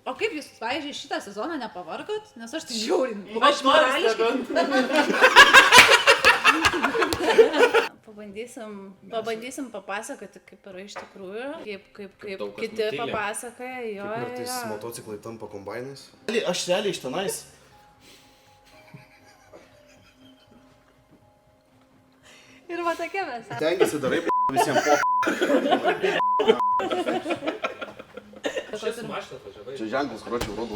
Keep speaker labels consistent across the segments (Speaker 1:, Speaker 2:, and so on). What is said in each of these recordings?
Speaker 1: O kaip jūs, pavyzdžiui, šitą sezoną nepavargot? Nes aš tai žiaurinu.
Speaker 2: Aš morališkai.
Speaker 1: Pabandysim papasakoti, kaip yra iš tikrųjų, kaip kiti
Speaker 3: nutyli.
Speaker 1: papasakoja, jo.
Speaker 4: Kartais motociklai tampa kombainais.
Speaker 2: Aš realiai iš tenais.
Speaker 1: Ir va tokia mes.
Speaker 4: Tengiasi darai visiems po.
Speaker 3: Čia su mašina atvažiavai.
Speaker 4: Čia ženklas, kurio rodo.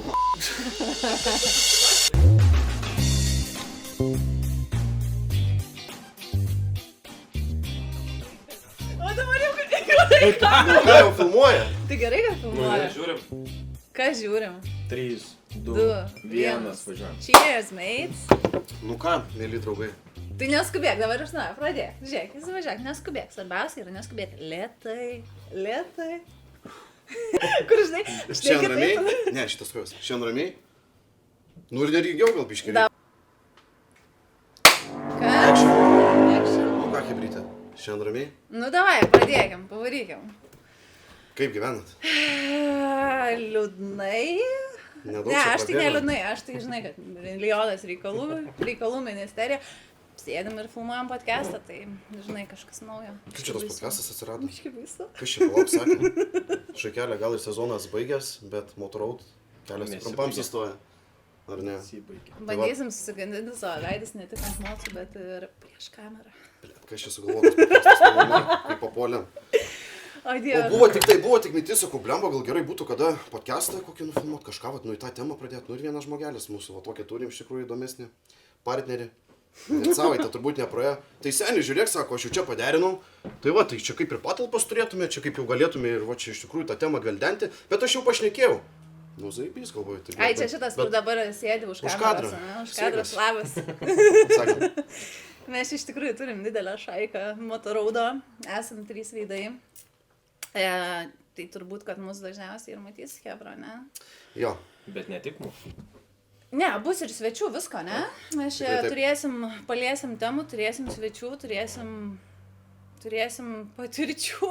Speaker 1: O dabar jau
Speaker 4: Nu ką jau filmuoja?
Speaker 1: Tai gerai, kad filmuoja.
Speaker 3: Žiūrim.
Speaker 1: Kas žiūrim?
Speaker 2: 3, 2, 1,
Speaker 1: 1.
Speaker 2: važiuojam.
Speaker 1: Cheers, mates.
Speaker 4: Nu ką, mėly draugai.
Speaker 1: Tai neskubėk, dabar aš noriu pradėti. Žiūrėk, įsivažiuok, neskubėk. Svarbiausia yra neskubėti. Lėtai. Kur žinai?
Speaker 4: Šiandien ramiai? Ne, šitas kojas. Šiandien ramiai? Nu ir nereikiau gal biškėlį.
Speaker 1: Action.
Speaker 4: Nu ką, hebrytė? Šiandien ramiai?
Speaker 1: Nu davai, pradėkim, pavarykim.
Speaker 4: Kaip gyvenat?
Speaker 1: Liūdnai.
Speaker 4: Nedaug
Speaker 1: Ne,
Speaker 4: čia
Speaker 1: aš tai
Speaker 4: prabėgo.
Speaker 1: neliūdnai, aš tai žinai, kad milijonas reikalų ministerija. Sėdėm ir filmuojam podcastą, tai žinai, kažkas naujo.
Speaker 4: Kaip čia tas podcastas atsirado?
Speaker 1: Biškį baisu.
Speaker 4: Kas čia palauk sakė? Šakelė gal ir sezonas baigęs, bet Motorroad kelias trumpam sustoja. Ar ne?
Speaker 1: Bandysim susigandinti savo veidus ne tik ant mocų, bet ir prieš kamerą.
Speaker 4: Kas čia sugalvotas podcastas? Kaip papuolėm.
Speaker 1: O
Speaker 4: O
Speaker 1: dieve.
Speaker 4: buvo tik mintis, sakau, blemba, gal gerai būtų, kada podcastą kokį nufilmuot, kažką, vat, nu į tą temą pradėti. Nu ir vienas žmogelis mūsų, va tokia turim iš tikrųjų įdomesnį partnerį. Net savaitę turbūt nepraėjo. Tai seniai, žiūrėk, sako, aš jau čia paderinau. Tai va, tai čia kaip ir patalpas turėtume, čia kaip jau galėtume ir va čia iš tikrųjų tą temą gvildenti. Bet aš jau pašnekėjau. Nu, zaibys, galvoju. Tai,
Speaker 1: Ai, čia šitas, kur dabar sėdi už kameros,
Speaker 4: kadro.
Speaker 1: ne? Už kadros, labas.
Speaker 4: Sakė,
Speaker 1: Mes iš tikrųjų turim didelę šaiką Motorraudo, esam 3 veidai. Tai turbūt, kad mūsų dažniausiai ir matys Hebra, ne?
Speaker 4: jo,
Speaker 3: Bet ne tik mūsų.
Speaker 1: Ne, bus ir svečių visko, ne? Mes čia
Speaker 4: Tikrai taip.
Speaker 1: paliesim temų, turėsim svečių, turėsim patirčių.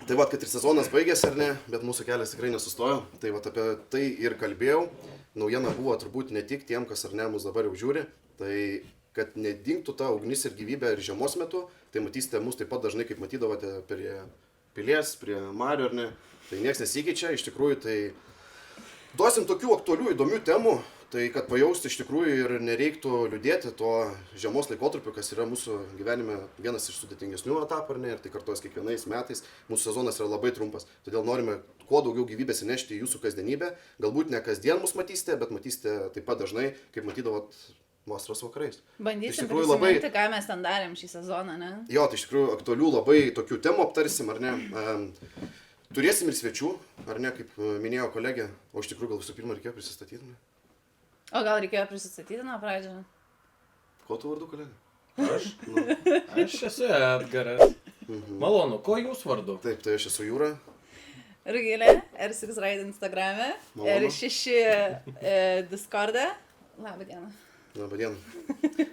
Speaker 4: tai va, kad ir sezonas baigėsi ar ne, bet mūsų kelias tikrai nesustojo. Tai va, apie tai ir kalbėjau. Naujiena buvo turbūt ne tik tiem, kas ar ne mus dabar jau žiūri. Tai kad nedingtų ta ugnis ir gyvybė ir žiemos metu, tai matysite mus taip pat dažnai, kaip matydavote prie pilies, prie marių ar ne. Tai nieks nesikeičia, iš tikrųjų tai duosim tokių aktualių, įdomių temų, tai kad pajausti iš tikrųjų ir nereiktų liūdėti to žiemos laikotarpiu, kas yra mūsų gyvenime vienas iš sudėtingesnių etapų, ar ne, ir tai kartuos kiekvienais metais. Mūsų sezonas yra labai trumpas, todėl norime kuo daugiau gyvybės įnešti į jūsų kasdienybę. Galbūt ne kasdien mus matysite, bet matysite taip pat dažnai, kaip matydavot vasaros vakarais.
Speaker 1: Bandysim
Speaker 4: tikrųjų
Speaker 1: prisiminti, ką mes ten darėm šį sezoną, ne?
Speaker 4: Jo, tai iš tikrųjų aktualių labai tokių temų aptarsim, ar ne. Turėsim ir svečių, ar ne, kaip minėjo kolegė, o iš tikrųjų gal visų pirma reikėjo prisistatyti. Ne?
Speaker 1: O gal reikėjo prisistatyti nuo pradžio?
Speaker 4: Ko tu vardu, kolegė?
Speaker 3: Aš? Aš esu Edgaras. Malonu, ko jūs vardu?
Speaker 4: Taip, tai aš esu Jūra.
Speaker 1: Rugilė, R6 Ride Instagram'e,
Speaker 4: Malonu.
Speaker 1: R6 Discord'e. Labą dieną.
Speaker 4: Labą dieną.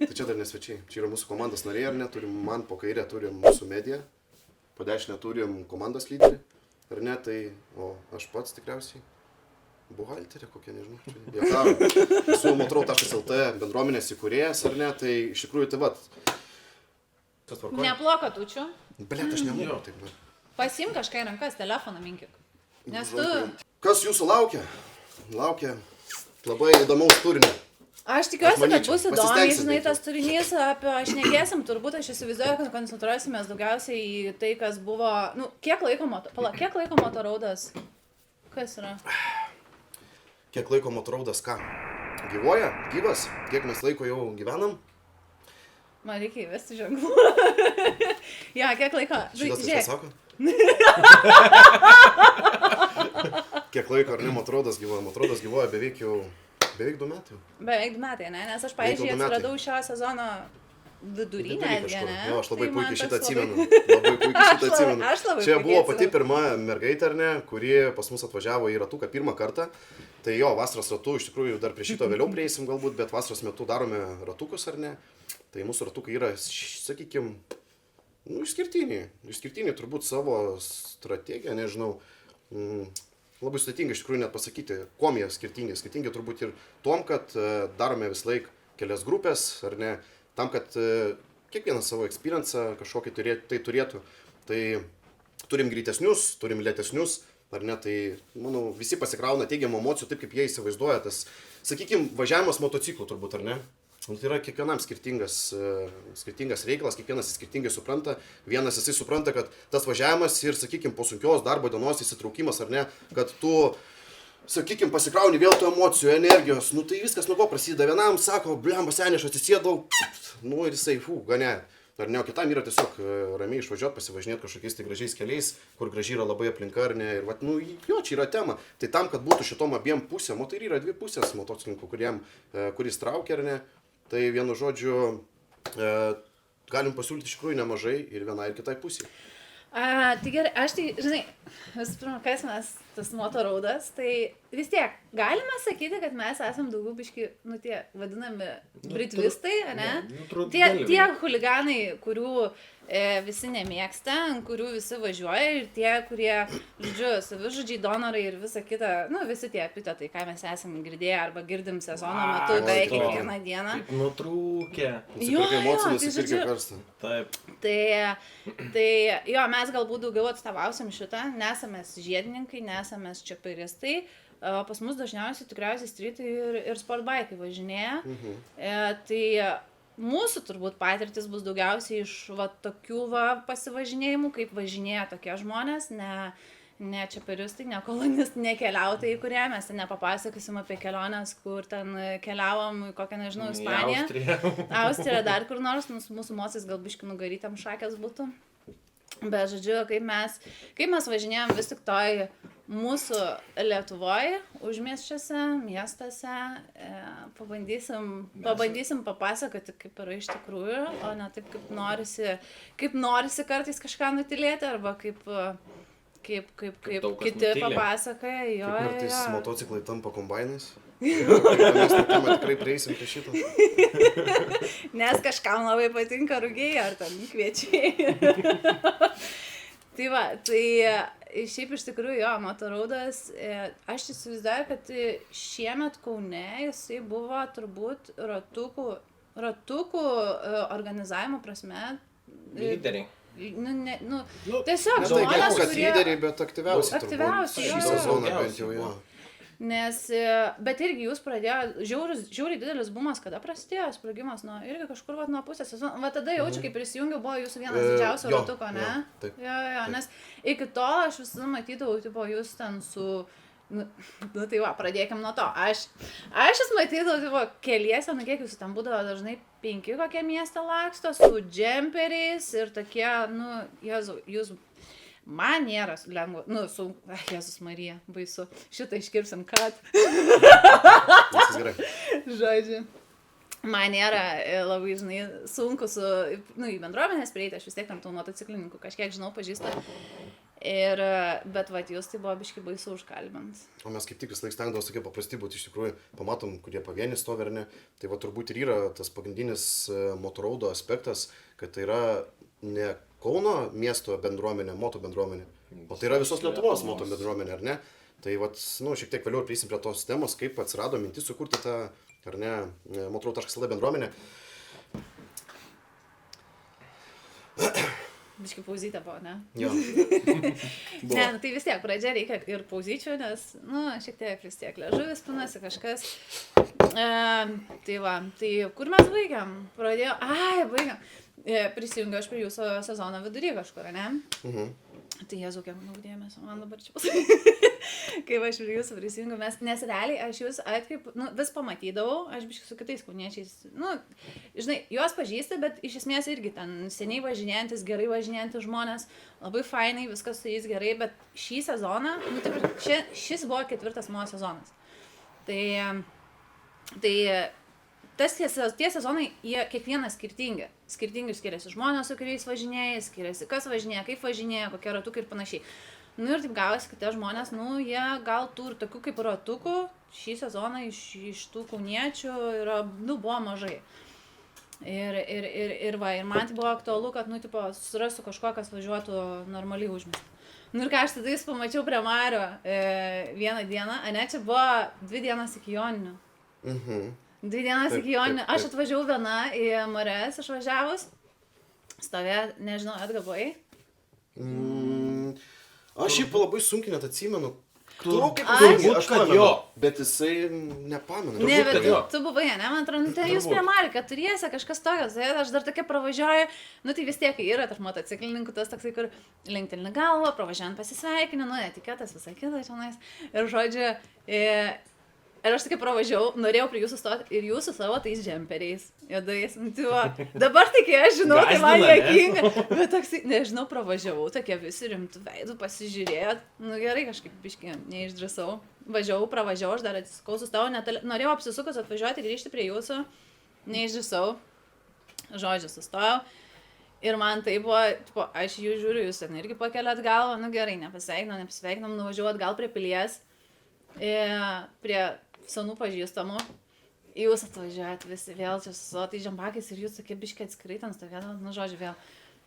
Speaker 4: Tai čia dar nesvečiai. Čia yra mūsų komandos nariai, ar ne? Turim man po kairę, turim mūsų mediją. Po dešinę turim komandos lyderį. Ar ne? Tai, o aš pats tikriausiai. Buhalterė kokia, nežinau. Esu Motorraudo.lt bendruomenės įkūrėjas, ar ne? Tai iš tikrųjų tai vat.
Speaker 1: Neploka tučių.
Speaker 4: Blet, aš nemoku taip. Bet.
Speaker 1: Pasim kažką į rankas, telefoną minkik. Nes tu...
Speaker 4: Kas jūsų laukia? Laukia labai įdomaus turinio.
Speaker 1: Aš tikiuosi, kad
Speaker 4: manyčiau,
Speaker 1: bus įdomi,
Speaker 4: pasistengsim
Speaker 1: žinai,
Speaker 4: bent jau.
Speaker 1: tas turinys, apie aš nekėsim, turbūt aš įsivaizduoju, kad koncentruosimės daugiausiai į tai, kas buvo... Nu, kiek laiko Motorraudas? Kas yra?
Speaker 4: Kiek laiko Motorraudas ką? Gyvoja? Gyvas? Kiek mes laiko jau gyvenam?
Speaker 1: Man reikia įvesti ženklų. Jo, kiek laiko...
Speaker 4: Šitas
Speaker 1: Žiūrėk,
Speaker 4: kažkas sako? Kiek laiko ar ne Motorraudas gyvoja? Motorraudas gyvoja beveik 2 metai.
Speaker 1: beveik 2 metai, ne? Nes aš, pavyzdžiui,
Speaker 4: Beveik 2 metai.
Speaker 1: atsiradau šio sezono vidury netgi,
Speaker 4: kažkur.
Speaker 1: ne?
Speaker 4: Jo, aš labai
Speaker 1: Tai man
Speaker 4: puikiai šitą
Speaker 1: toks
Speaker 4: atsimenu.
Speaker 1: labai-
Speaker 4: Labai puikiai šitą atsimenu.
Speaker 1: Aš labai
Speaker 4: Čia
Speaker 1: puikiai
Speaker 4: buvo pati
Speaker 1: atsimenu.
Speaker 4: pirma mergaitė, ar ne, kuri pas mus atvažiavo į ratuką pirmą kartą. Tai jo, vasaros ratu, iš tikrųjų, dar prie šito vėliau prieisim galbūt, bet vasaros metu darome ratukus, ar ne. Tai mūsų ratukai yra, sakykime, nu, išskirtiniai turbūt savo strategiją, nežinau. labai sudėtinga iš tikrųjų net pasakyti, kuom jie skirtingi. Skirtingi turbūt ir tom, kad darome vis laik kelias grupės, ar ne, tam, kad kiekvienas savo experience kažkokį tai turėtų. Tai turim greitesnius, turim lėtesnius, ar ne, tai, manau, visi pasikrauna teigiamų emocijų, taip kaip jie įsivaizduoja tas, sakykime, važiavimas motociklu turbūt, ar ne? Tai yra kiekvienam skirtingas reikalas, kiekvienas skirtingai supranta. Vienas jisai supranta, kad tas važiavimas ir, sakykime, po sunkios darbo dienos įsitraukimas, ar ne, kad tu, sakykime, pasikrauni vėl tų emocijų, energijos, nu tai viskas nuo ko prasideda. Vienam sako, blemba seniai, aš atsisėdau, nu ir jisai, ganė. Ar ne, o kitam yra tiesiog ramiai išvažiuoti, pasivažinėti kažkokiais tai gražiais keliais, kur gražiai yra labai aplinka, ar ne, ir vat, nu, jo, čia yra tema. Tai tam, kad būtų šitom abiem pusėm, o tai yra dvi pusės motociklininkų, kuris traukia, ar ne, tai vienu žodžiu galim pasiūlyti iš tikrųjų nemažai ir vienai ir kitai pusiai.
Speaker 1: Tai gerai, aš tai, žinai, visų pirma, kas mes tas motoraudas, tai vis tiek galime sakyti, kad mes esam daugiau biški, nu tie vadinami britvistai, ne? Tie chuliganai, kurių visi nemėgsta, ant kurių visi važiuoja ir tie, kurie, žodžiu, savižudžiai, donorai ir visa kita, nu visi tie epitetai, ką mes esame girdėję arba girdim sezono metu beveik kiekvieną dieną.
Speaker 3: Nutrūkė.
Speaker 4: Nusipirkai emocijų, nusipirkai karstą.
Speaker 3: Taip.
Speaker 1: Tai jo, mes galbūt daugiau atstovausim šitą, nesame žiedininkai, nesame čiapiristai, pas mus dažniausiai tikriausiai streetai ir sportbaikai važinėja. Tai mūsų turbūt patirtis bus daugiausiai iš tokių pasivažinėjimų, kaip važinėja tokie žmonės, ne čiapiristai, ne kolonistai, ne keliautojai, kurie mes nepapasakosim apie keliones, kur ten keliavom į kokią, nežinau, Ispaniją, Austriją, dar kur nors, mūsų mocis gal biški nugarytam šakės būtų. Bet, žodžiu, kaip mes važinėjom vis tik toj mūsų Lietuvoje, užmiesčiuose, miestuose, pabandysim papasakoti, kaip yra iš tikrųjų, o ne taip, kaip norisi kartais kažką nutylėti, arba kaip kiti papasakoja. Jo,
Speaker 4: kaip kartais motociklai tampa kombainais. Mes tą temą tikrai prieisim prie šito.
Speaker 1: Nes kažkam labai patinka rugiai ar ten kviečiai. Tai va, tai šiaip iš tikrųjų jo, motoraudas, aš įsivaizduoju, kad šiemet Kaune jisai buvo turbūt ratukų organizavimo prasme.
Speaker 3: Lyderiai.
Speaker 1: Tiesiog žmonės, kurie...
Speaker 4: lyderiai, bet aktyviausiai turbūt. Šį sezoną bent jau, jo.
Speaker 1: Nes, bet irgi jūs pradėjo, žiauriai didelis bumas, kada prasidėjo sprogimas, irgi kažkur nuo pusės sezono, tada jaučiu, kai prisijungiau, buvo jūsų vienas didžiausių ratuko, ne? Jo, nes iki to aš visada matydavau, jūs ten su, tai va, pradėkim nuo to, aš jas matydavau, keliese, kiek jūs ten būdavo dažnai 5 kokie mieste laksto, su džemperiais ir tokie, Jėzau, jūs... Man nėra lengva, Jėzus Marija, baisu, šitą iškirpsim, kad.
Speaker 4: Viskas gerai.
Speaker 1: Žodžiu, man nėra labai, žinai, sunku į bendruomenės prieiti, aš vis tiek tam tų motociklininkų kažkiek žinau, pažįstu. Bet jūs tai buvo biškai baisu užkalbint. O
Speaker 4: mes kaip tik vis laik stengdavos tokie paprasti būti, iš tikrųjų, pamatom, kurie pavieni stovi ar ne. Tai turbūt ir yra tas pagrindinis motoraudo aspektas, kad tai yra ne Kauno miesto bendruomenė, moto bendruomenė, o tai yra visos Lietuvos moto bendruomenė, ar ne? Tai šiek tiek vėliau prieisim prie tos temos, kaip atsirado mintis sukurti tą, ar ne, motorau.lt bendruomenę.
Speaker 1: Biškai pauzytė buvo, ne?
Speaker 4: Jo.
Speaker 1: Ne, tai vis tiek pradžia reikia ir pauzyčių, nes, šiek tiek vis tiek liežuvis pinasi kažkas. Tai va, tai kur mes baigiam? Baigiam. Prisijungiau aš prie jūsų sezono vidury kažkur, ne? Tai Jėzau, kiek manau dėmesio, man dabar čia pasakyti. Kaip aš prie jūsų prisijungiau, nes realiai aš jūs vis pamatydavau, aš biškai su kitais kauniečiais, žinai, juos pažįsti, bet iš esmės irgi ten seniai važinėjantis, gerai važinėjantis žmonės, labai fainai, viskas su jais gerai, bet šį sezoną, šis buvo 4 mano sezonas. Tai tie sezonai, jie kiekvienas skirtingi skiriasi žmonės, su kuriais važinėja, skiriasi kas važinėja, kaip važinėja, kokie ratukai ir panašiai. Ir taip gavosi, kad tie žmonės, jie gal tų ir tokių kaip ratukų, šį sezoną iš tų kauniečių buvo mažai. Ir man tai buvo aktualu, kad, surasiu kažko, kas važiuotų normaliai užmesti. Nu ir ką aš tada jūs pamačiau prie Mario vieną dieną, ane, čia buvo 2 dienas iki Joninių. 2 dienas
Speaker 4: Taip,
Speaker 1: iki Joninių.
Speaker 4: taip,
Speaker 1: Aš
Speaker 4: taip.
Speaker 1: atvažiavau viena į Marias išvažiavus. Stovė, nežinau, atgavai.
Speaker 4: Aš šiaip labai sunkiai net atsimenu.
Speaker 3: Turbūt,
Speaker 4: Aš
Speaker 3: kad
Speaker 4: pamenu,
Speaker 3: jo.
Speaker 4: bet jisai nepamenu.
Speaker 1: Ne, bet
Speaker 3: kad jo.
Speaker 1: tu buvai, ne, man atrodo, tai jūs prie Mario, kad turėsi kažkas tokio, tai aš dar tokia pravažiuoju, nu tai vis tiek yra tarp motociklininkų tas toksai, kur linktelni galvą, pravažiuojant pasisveikini, nu etiketas, visą kitą čionais. Ir žodžiu, ir aš tokia pravažiavau, norėjau prie jūsų stoti ir jūsų savo tais džemperiais, juodais, nu tai va, dabar tik aš žinau, tai man
Speaker 3: Gąsdina, ne?
Speaker 1: juokinga, bet toksai, nežinau, pravažiavau, tokie visi rimtų veidų pasižiūrėjot, nu gerai, kažkaip biškai neišdrįsau, pravažiavau, aš dar atsisukau, sustojau, norėjau apsisukus atvažiuoti ir grįžti prie jūsų, neišdrįsau, žodžiu, sustojau. Ir man tai buvo, tipo, aš jų žiūriu, jūs ten irgi pakeliat galvą, nu gerai, nepasveikinom, nuvažiavau atgal prie pilies, prie senų pažįstamų, jūs atvažiuojat visi vėl čia su savo tai žempakais ir jūs tokie biškai atskirai ten stovėdavot, nu žodžiu vėl.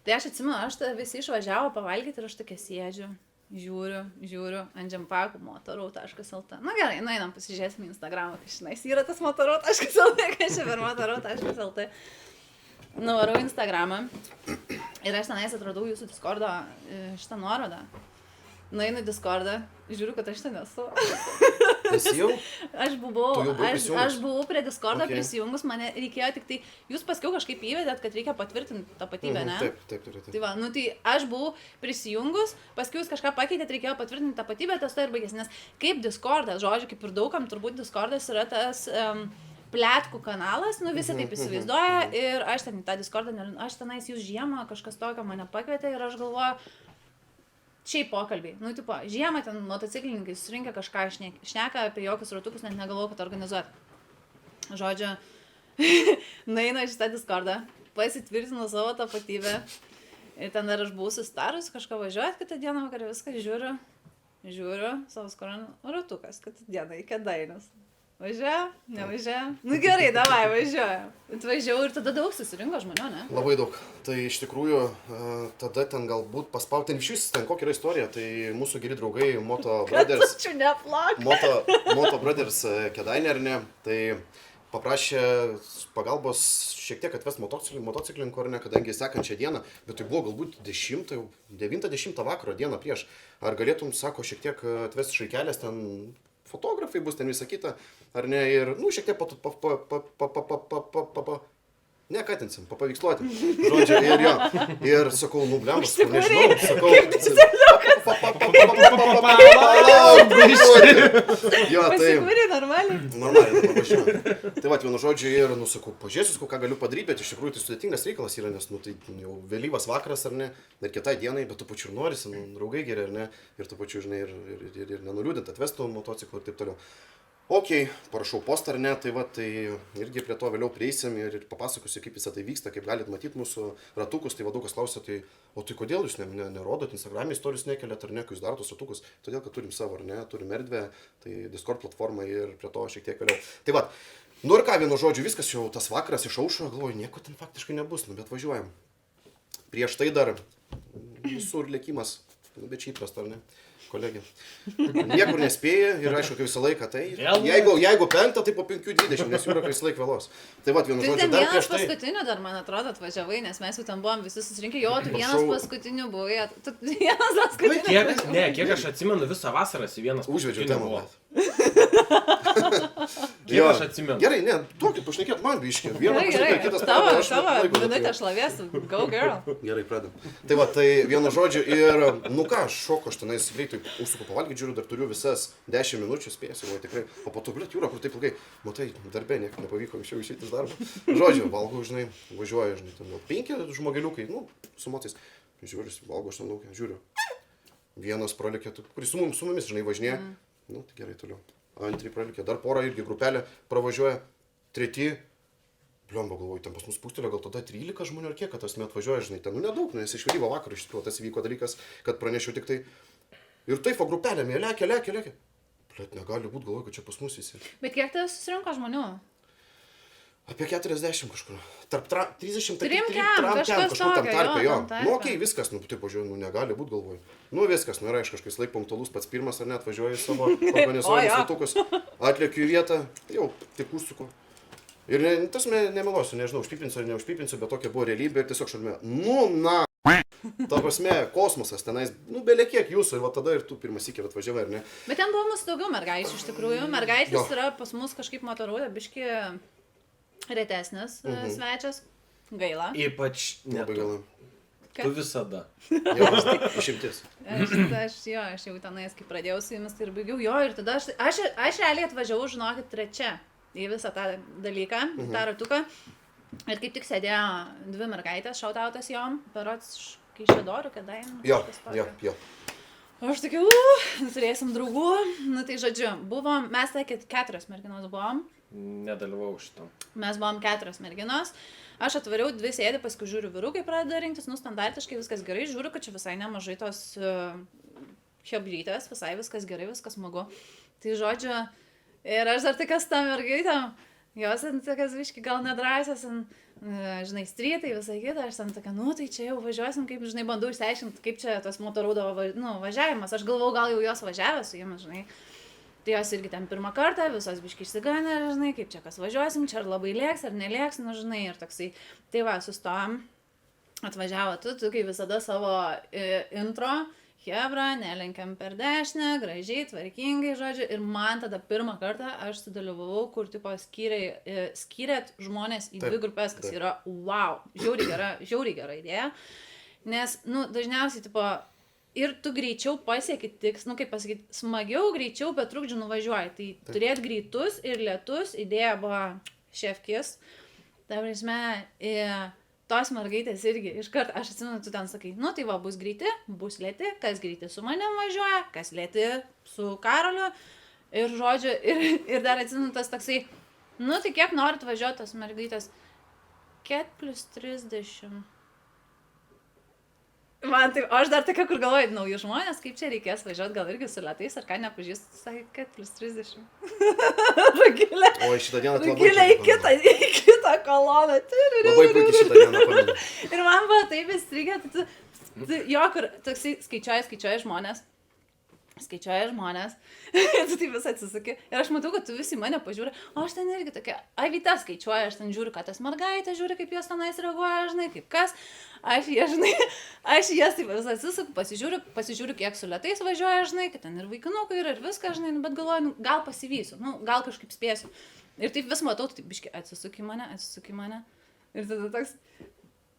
Speaker 1: Tai aš atsimenu, aš visi išvažiavo pavalgyti ir aš tokia sėdžiu, žiūriu ant žempakų motorau.lt. Nu gerai, nueinam pasižiūrėsim į Instagramą, kažinais yra tas motorau.lt, kas čia per motorau.lt. Nuvarau Instagramą ir aš tenais atradau jūsų Discordo šitą nuorodą. Nueinu į Discordą, žiūriu, kad aš ten esu.
Speaker 4: Esi jau?
Speaker 1: Aš buvau
Speaker 4: prisijungus?
Speaker 1: prie Discordo
Speaker 4: Okay.
Speaker 1: prisijungus, mane reikėjo tik tai, jūs paskiau kažkaip įvedėt, kad reikia patvirtinti tapatybę, ne?
Speaker 4: Taip.
Speaker 1: Tai va, nu tai aš buvau prisijungus, paskui jūs kažką pakeitėt, reikėjo patvirtinti tapatybę, tas to ir baigėsi, nes kaip Discordas, žodžiu, kaip ir daugam, turbūt Discordas yra tas pletkų kanalas, nu visi taip įsivaizduoja ir aš ten į tą Discordą, aš tenais jūs žiemą kažkas tokio mane pakvietė ir aš galvoju, šiaip pokalbiai, nu tipo, žiemą ten motociklininkai susirinkę kažką šneka apie jokius ratukus, net negalvoju, kad organizuoti. Žodžiu, nueinu iš tą Discordą, pasitvirtinu savo tapatybę ir ten dar aš buvau susitarus kažką važiuoti, kitą dieną vakarą viską žiūriu, savo skoronu ratukas, kitą dieną į Kėdainius. Važiuoja, nevažiuoja. Nu gerai, davai, važiuoja. Atvažiavau ir tada daug susirinko žmonių, ne?
Speaker 4: Labai daug. Tai iš tikrųjų, tada ten galbūt paspauti, ten iš vis, ten kokia yra istorija, tai mūsų geri draugai Moto Brothers.
Speaker 1: Čia neplak.
Speaker 4: Moto Brothers Kėdainiai, ar ne, tai paprašė pagalbos šiek tiek atvest motociklininkų, ar ne, kadangi sekančią dieną, bet tai buvo galbūt 9-10 vakaro dieną prieš. Ar galėtum, sako, šiek tiek atvest šaikelės, ten fotografai bus, ten visą kitą, ar ne, ir, nu, šiek tiek nekatinsim, papaveiksluoti. Žodžiu, ir jo. Ir sakau, nu, blemas, nežinau, sakau. Jo, tai...
Speaker 1: Pasikūrė normaliai.
Speaker 4: Normaliai, dabar važiuoju. Tai va, vienu žodžiu ir, nu, sakau, pažiūrėsiu, ką galiu padaryti, bet iš tikrųjų tai sudėtingas reikalas yra, nes, nu, tai jau vėlyvas vakaras, ar ne, ir kitai dienai, bet tu pačiu ir norisi, nu, draugai geri, ar ne, ir tu pačiu, žinai, ir nenuliūdint, atvestų motociklų ir taip toliau. Ok, parašau postą ar ne, tai va, tai irgi prie to vėliau prieisim ir papasakosiu, kaip visą tai vyksta, kaip galit matyti mūsų ratukus, tai daug kas klausia, tai, o tai kodėl jūs nerodot, Instagram'e istorijos nekeliat ar ne, kai jūs darot tos ratukus, todėl, kad turim savo, ar ne, turim erdvę, tai Discord platformą ir prie to šiek tiek vėliau. Tai va, nu ir ką, vienu žodžiu, viskas jau tas vakaras išaušo, galvoju, nieko ten faktiškai nebus, nu, bet važiuojam. Prieš tai dar visur lėkimas, nu, bet čia įprasta, ar ne? Kolegė. Niekur nespėja ir aišku, kai visą laiką, tai jeigu 5, tai po 5:20, nes jūra kai visą laiką vėlos. Tai va, vienu žodžiu, dar prieš tai.
Speaker 1: Tu paskutiniu dar, man atrodo, atvažiavai, nes mes jau ten buvom visi susirinkę, jo, tu vienas paskutiniu buvai, tu vienas paskutiniu.
Speaker 3: Kiek aš atsimenu, visą vasarą esi vienas
Speaker 4: Užvedžiau temą.
Speaker 3: Kiek aš atsimenu.
Speaker 4: Gerai, ne, duokit pašnekėt man biškį.
Speaker 1: Gerai, tavo minutę šlovės, go girl.
Speaker 4: Gerai, pradam. Tai va, tai vienu žodžiu ir, nu ką, šoko, aš tenais greitai užsuku pavalgyti, žiūriu, dar turiu visas 10 minučių, spėsiu, galvoju tikrai, o po to, blėt, jūra, kur taip ilgai, matai, darbė nieko nepavyko anksčiau išeiti iš darbo. Žodžiu, valgau, žinai, važiuoju, žinai, ten jau 5 žmogeliukai, nu, su motais, žiūriu, valgau, aš ten laukia, žiūriu. Vienas pralikė, kuris su mumis, žinai, važinėja, nu, tai gerai toliau. Antri pralikė, dar porą irgi grupelė pravažiuoja, treti, bliomba galvoju, ten pas mus pūstelio, gal tada 13 žmonių ar kiek, kad tas met važiuoja, žinai, ten, nu, nedaug, nes iš vėlyvo vakaro iš tikrųjų tas įvyko dalykas, kad pranešiau tik tai. Ir taip, o grupelė, mė, lekia. Blet, negali būti, galvoju, kad čia pas mus visi.
Speaker 1: Bet kiek tai susirinko žmonių?
Speaker 4: Apie 40 kažkur. Tarp 30,
Speaker 1: Trim
Speaker 4: kažkur
Speaker 1: kažkas
Speaker 4: tam
Speaker 1: tokio,
Speaker 4: tarpe, jo.
Speaker 1: tam tarpe.
Speaker 4: Nu, okei, viskas, nu, taip, pažiūrėjau, nu, negali būti galvoj. Nu, viskas, nu, ir aišku, kažkas laik punktualus pats pirmas, ar net važiuoju į savo organizuojamus ratukus, atlėkiu į vietą, jau tik užsuku. Ir tas nemeluosiu, nežinau, užpipinsiu ar neužpipinsiu, bet tokia buvo realybė ir tiesiog šalme, nu, na. Ta prasme, kosmosas tenais, nu, belė kiek jūsų, ir va tada ir tu pirmas iki atvažiavai, ar ne?
Speaker 1: Bet ten buvo mūsų daugiau mergaičių iš tikrųjų. Mergaitės yra pas mus kažkaip motorų, biški retesnis svečias. Gaila.
Speaker 3: Ypač
Speaker 4: Labai gaila.
Speaker 3: Tu visada.
Speaker 4: Jo, išimtis.
Speaker 1: Aš jau tenais, kai pradėjau su jumis, tai ir baigiau. Jo, ir tada aš realiai atvažiavau, žinokit, trečia į visą tą dalyką, tą ratuką. Ir kaip tik sėdėjo dvi mergaitės, šautautas jom, berods Kaišiadorių, Kėdainių.
Speaker 4: Jo.
Speaker 1: Aš tokia, turėsim draugų. Nu tai žodžiu, mes tai 4 merginos buvom.
Speaker 3: Nedalyvau šitam.
Speaker 1: Mes buvom 4 merginos. Aš atvariau 2 sėdį, paskui žiūriu, vyrukai pradeda rinktis, nu standartiškai viskas gerai, žiūriu, kad čia visai nemažai tos hebrytės, visai viskas gerai, viskas smagu. Tai žodžiu, ir aš dar tokias tą mergaitėm, jos tokias viški gal nedrąsias, žinai, strytai, visai kita, aš ten tokia, nu tai čia jau važiuosim, kaip, žinai, bandau išsiaiškinti, kaip čia tos motorūdo važiavimas, aš galvau, gal jau jos važiavę su jomis, žinai. Tai jos irgi ten pirmą kartą, visos biški išsiganė, žinai, kaip čia kas važiuosim, čia ar labai lėks, ar nelėks, nu, žinai, ir toksai. Tai va, sustojom, atvažiavo tu kaip visada savo intro, hebra, nelenkiam per dešinę, gražiai, tvarkingai, žodžiu, ir man tada pirmą kartą aš sudalyvavau, kur, tipo, skyrėt žmonės į 2 grupės, kas yra, wow, žiauriai gera idėja, nes, nu, dažniausiai, tipo, ir tu greičiau pasieki tiks, nu kaip pasakyti, smagiau, greičiau, bet trukdžių nuvažiuoji. Tai turėt greitus ir lėtus, idėja buvo šefkis. Ta prasme, tos mergaitės irgi iškart, aš atsimenu, tu ten sakai, nu tai va, bus greiti, bus lėti, kas greiti su manim važiuoja, kas lėti su Karoliu. Ir žodžiu, ir dar atsimenu tas toksai, nu tai kiek norit važiuoti tos mergaitės? 4+30. Man taip, aš dar tokia, kur galvoju, nauji žmonės, kaip čia reikės važiuoti, gal irgi su lėtais, ar ką nepažįstu, sakė, 4+30. Rugilė.
Speaker 4: O šitą dieną labai
Speaker 1: Rugilė į kitą koloną.
Speaker 4: Labai puikiai šitą dieną pamenu.
Speaker 1: Ir man buvo taip įstrigę, tai jo, kur toksai skaičiuoja žmonės. Tu taip vis atsisuki. Ir aš matau, kad tu visi mane pažiūri. O aš ten irgi tokia, Avita skaičiuoja, aš ten žiūriu, kad tas mergaitė, žiūri, kaip jos tenais reaguoja, žinai, kaip kas. Aš jas taip vis atsisuku, pasižiūriu, kiek su lėtais važiuoja, žinai, kad ten ir vaikinukai ir viską, žinai, bet galvoju, gal pasivysiu, gal kažkaip spėsiu. Ir taip vis matau, tu taip biški atsisuki mane. Ir tada toks...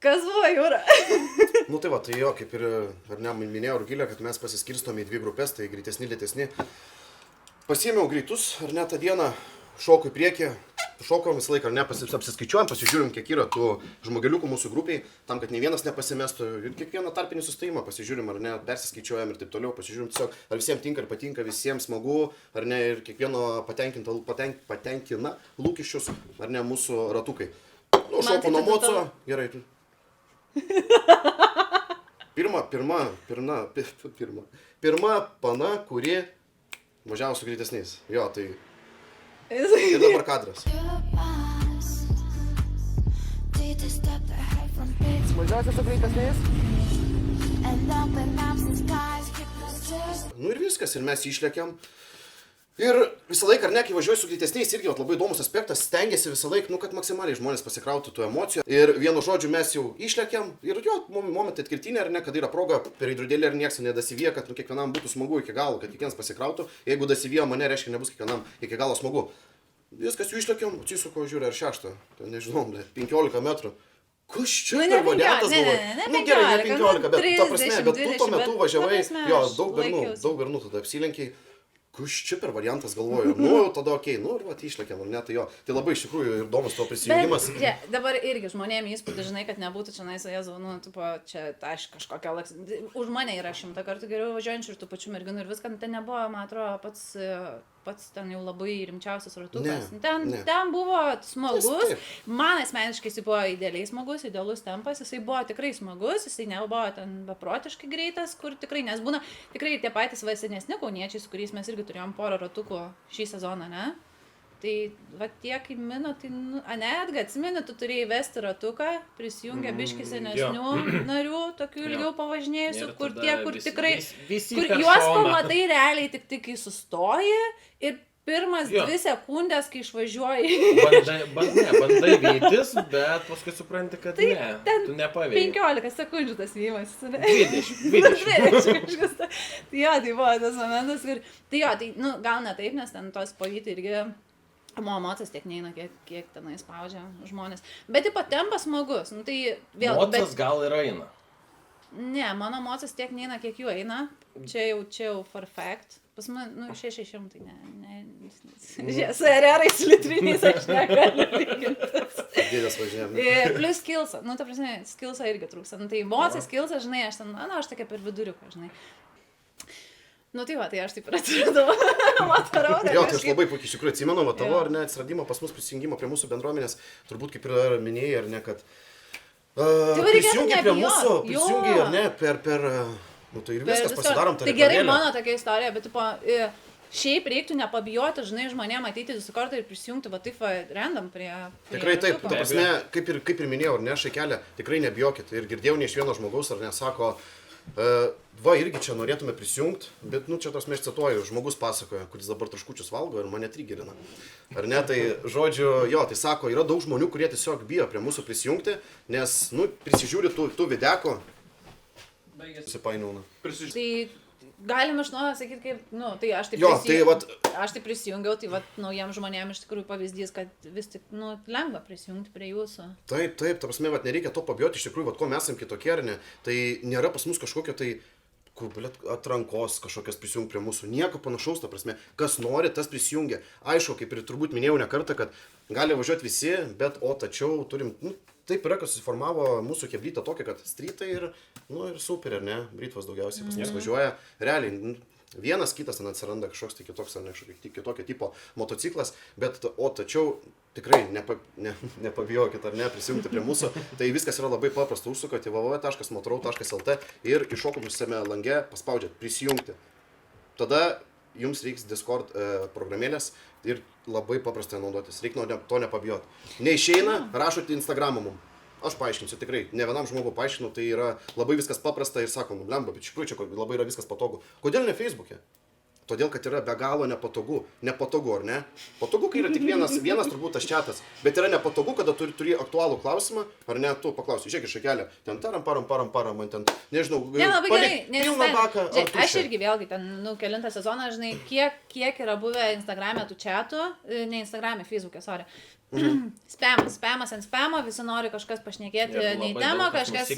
Speaker 1: Kas buvo, Jūra?
Speaker 4: Nu tai va, tai jo, kaip ir, ar ne, minėjau Rugilė, kad mes pasiskirstome į 2 grupės, tai greitesni, lėtesni. Pasiėmiau greitus, ar ne, tą dieną, šoku į priekį, šokom visą laiką, ar ne, apsiskaičiuojam, pasižiūrim, kiek yra tų žmogeliukų mūsų grupiai, tam, kad nei vienas nepasimestų, ir kiekvieną tarpinį sustojimą pasižiūrim, ar ne, persiskaičiuojam ir taip toliau, pasižiūrim tiesiog, ar visiems tinka ir patinka, visiems smagu, ar ne, ir kiekvieno patenkina lūkesčius, ar ne, mūsų ratukai. Nu, šoku nuo moco, gerai. Pirma pana, kuri važiavo su greitesniais. Jo, tai... Ir dabar kadras. Važiuosi su greitesniais? Nu ir viskas, ir mes išlekiam. Ir visą laiką, ar ne, kai važiuoju su greitesniais, irgi labai įdomus aspektas, stengiasi visą laiką, nu, kad maksimaliai žmonės pasikrautų tų emocijų. Ir vienu žodžiu mes jau išlekiam ir jo, momentai atkirtinė, ar ne, kad yra proga per įdrudėlį ir nieks nedasivėjo, kad kiekvienam būtų smagu iki galo, kad kiekvienas pasikrautų. Jeigu dasivėjo mane, reiškia, nebus kiekvienam iki galo smagu. Viskas jau išlekiam, atsisuko, žiūri, ar 6, ten nežinau, 15 metrų. Kas čia per variantas buvo? Nu gerai, ne 15, bet ta prasme, bet tu tuo metu važiavai, jo, daug bernų tada apsilenkiai. Kas čia per variantas galvoju, nu tada okei, nu ir va, išlekiam, ar ne, tai jo. Tai labai iš tikrųjų įdomus to prisijungimas.
Speaker 1: Bet, dabar irgi žmonėm įspūdį, žinai, kad nebūtų čia nais, Jėzau, nu, tipo, čia aš kažkokia laks... Už mane yra 100 kartų geriau važiuojančių ir tų pačių merginų ir viską, ten nebuvo, man atrodo, pats ten jau labai rimčiausias ratukas. Ten buvo smagus, man asmeniškai jisai buvo idealiai smagus, idealus tempas, jisai buvo tikrai smagus, jisai nebuvo ten beprotiškai greitas, kur tikrai, nes būna tikrai tie patys senesni kauniečiai, su kuriais mes irgi turėjom porą ratukų šį sezoną, ne? Tai va tiek į mino, tai, Edga, atsimeni, tu turėjai vesti ratuką, prisijungę biškį senesnių narių, tokių ilgiau pavažinėjusių,
Speaker 3: Ir
Speaker 1: kur
Speaker 3: tada
Speaker 1: tie, kur tikrai,
Speaker 3: visi
Speaker 1: kur
Speaker 3: per
Speaker 1: juos
Speaker 3: šoną.
Speaker 1: pamatai realiai tik kai sustoji ir pirmas
Speaker 3: Jo.
Speaker 1: 2 sekundės, kai išvažiuoji.
Speaker 3: Bandai vytis, bet paskui supranti, kad
Speaker 1: Tai
Speaker 3: ne,
Speaker 1: ten
Speaker 3: tu nepavykai.
Speaker 1: 15 sekundžių tas vymas.
Speaker 3: 20.
Speaker 1: Kažkas. Tai jo, tai buvo tas momentas, kur... Tai jo, tai, gal ne taip, nes ten tos pavyti irgi... Mocas tiek neina, kiek tenai spaudžia žmonės. Bet taip pat tempas smagus. Tai vėl...
Speaker 3: Mocas gal ir eina.
Speaker 1: Ne, mano mocas tiek neina, kiek jų eina. Čia jau for fact. Pas man, 600, ne. Su RR-ais litriniais aš negaliu lygintis.
Speaker 4: Dėdės važinėjame.
Speaker 1: Plus skillsa, ta prasme, skillsa irgi trūksta. Tai mocas, skillsa, žinai, aš ten, aš tokia per viduriuką, žinai. Tai va, tai aš taip ir atsiradau. Motoraudą.
Speaker 4: Jo, tai aš labai puikiai iš tikrųjų atsimenu, va tavo ar ne atsiradimą pas mus prisijungimą prie mūsų bendruomenės, turbūt kaip ir minėjai, ar ne, kad prisijungi prie mūsų, prisijungi ar ne, per tai ir viskas, pasidarom tą
Speaker 1: Tai gerai,
Speaker 4: reklamėlę.
Speaker 1: mano tokia istorija, bet šiaip reiktų nepabijoti, žinai, žmonėm ateiti Discord'ą ir prisijungti, va taip va, random prie
Speaker 4: Tikrai taip,
Speaker 1: ratuko.
Speaker 4: ta prasme, kaip ir minėjau, ar ne, šaikelė, tikrai nebijokit. Ir girdėjau ne iš vieno žmogaus, ar ne, sako, va, irgi čia norėtume prisijungti, bet, čia tos aš cituoju, žmogus pasakoja, kuris dabar traškučius valgo ir mane trigerina. Ar ne, tai žodžiu, jo, tai sako, yra daug žmonių, kurie tiesiog bijo prie mūsų prisijungti, nes, prisižiūri tų videko, susipainiauna.
Speaker 1: Tai galim iš naujo sakyti, kaip, tai aš taip
Speaker 4: Jo, tai vat,
Speaker 1: aš taip prisijungiau, tai vat naujiem žmonėm iš tikrųjų pavyzdys, kad vis tik, lengva prisijungti prie jūsų.
Speaker 4: Taip, ta prasme, vat nereikia to pabijoti, iš tikrųjų, vat ko mes esam kitokie, ar ne, tai nėra pas mus kažkokio tai atrankos kažkokias prisijungti prie mūsų, nieko panašaus, ta prasme, kas nori, tas prisijungia. Aišku, kaip ir turbūt minėjau ne kartą, kad gali važiuoti visi, bet tačiau turim, taip yra, kad susiformavo mūsų kebrytą tokia, kad strytai ir super, ar ne, Britvas daugiausiai pas mus važiuoja, realiai, vienas kitas ten atsiranda kažkoks tai kitoks, ar ne, kitokio tipo motociklas, bet, tačiau tikrai nepabijokit, ar ne, prisijungti prie mūsų, tai viskas yra labai paprasta, užsukate www.motorau.lt ir iššokusiame lange paspaudžiat prisijungti. Tada jums reiks Discord programėlės ir labai paprastai naudotis, reikia to nepabijoti. Neišeina, rašote Instagramą mum. Aš paaiškinsiu, tikrai, ne vienam žmogui paaiškinu, tai yra labai viskas paprasta ir sakom, blemba, bet iš tikrųjų čia labai yra viskas patogu. Kodėl ne Facebook'e? Todėl, kad yra be galo nepatogu. Nepatogu, ar ne? Patogu, kai yra tik vienas turbūt tas čiatas, bet yra nepatogu, kada turi aktualų klausimą, ar ne, tu paklausi, žiūrėk iš šakelę, ten param, man ten, nežinau,
Speaker 1: labai gerai, nes
Speaker 4: pilną baką, ar tuščią.
Speaker 1: Aš irgi vėlgi ten, kelintą sezoną, žinai, kiek yra buvę Instagram'e tų čiatų, ne Instagram'e, Facebook'e, sorry. Spamas ant spamo, visi nori kažkas pašnekėti, nei temą, kažkas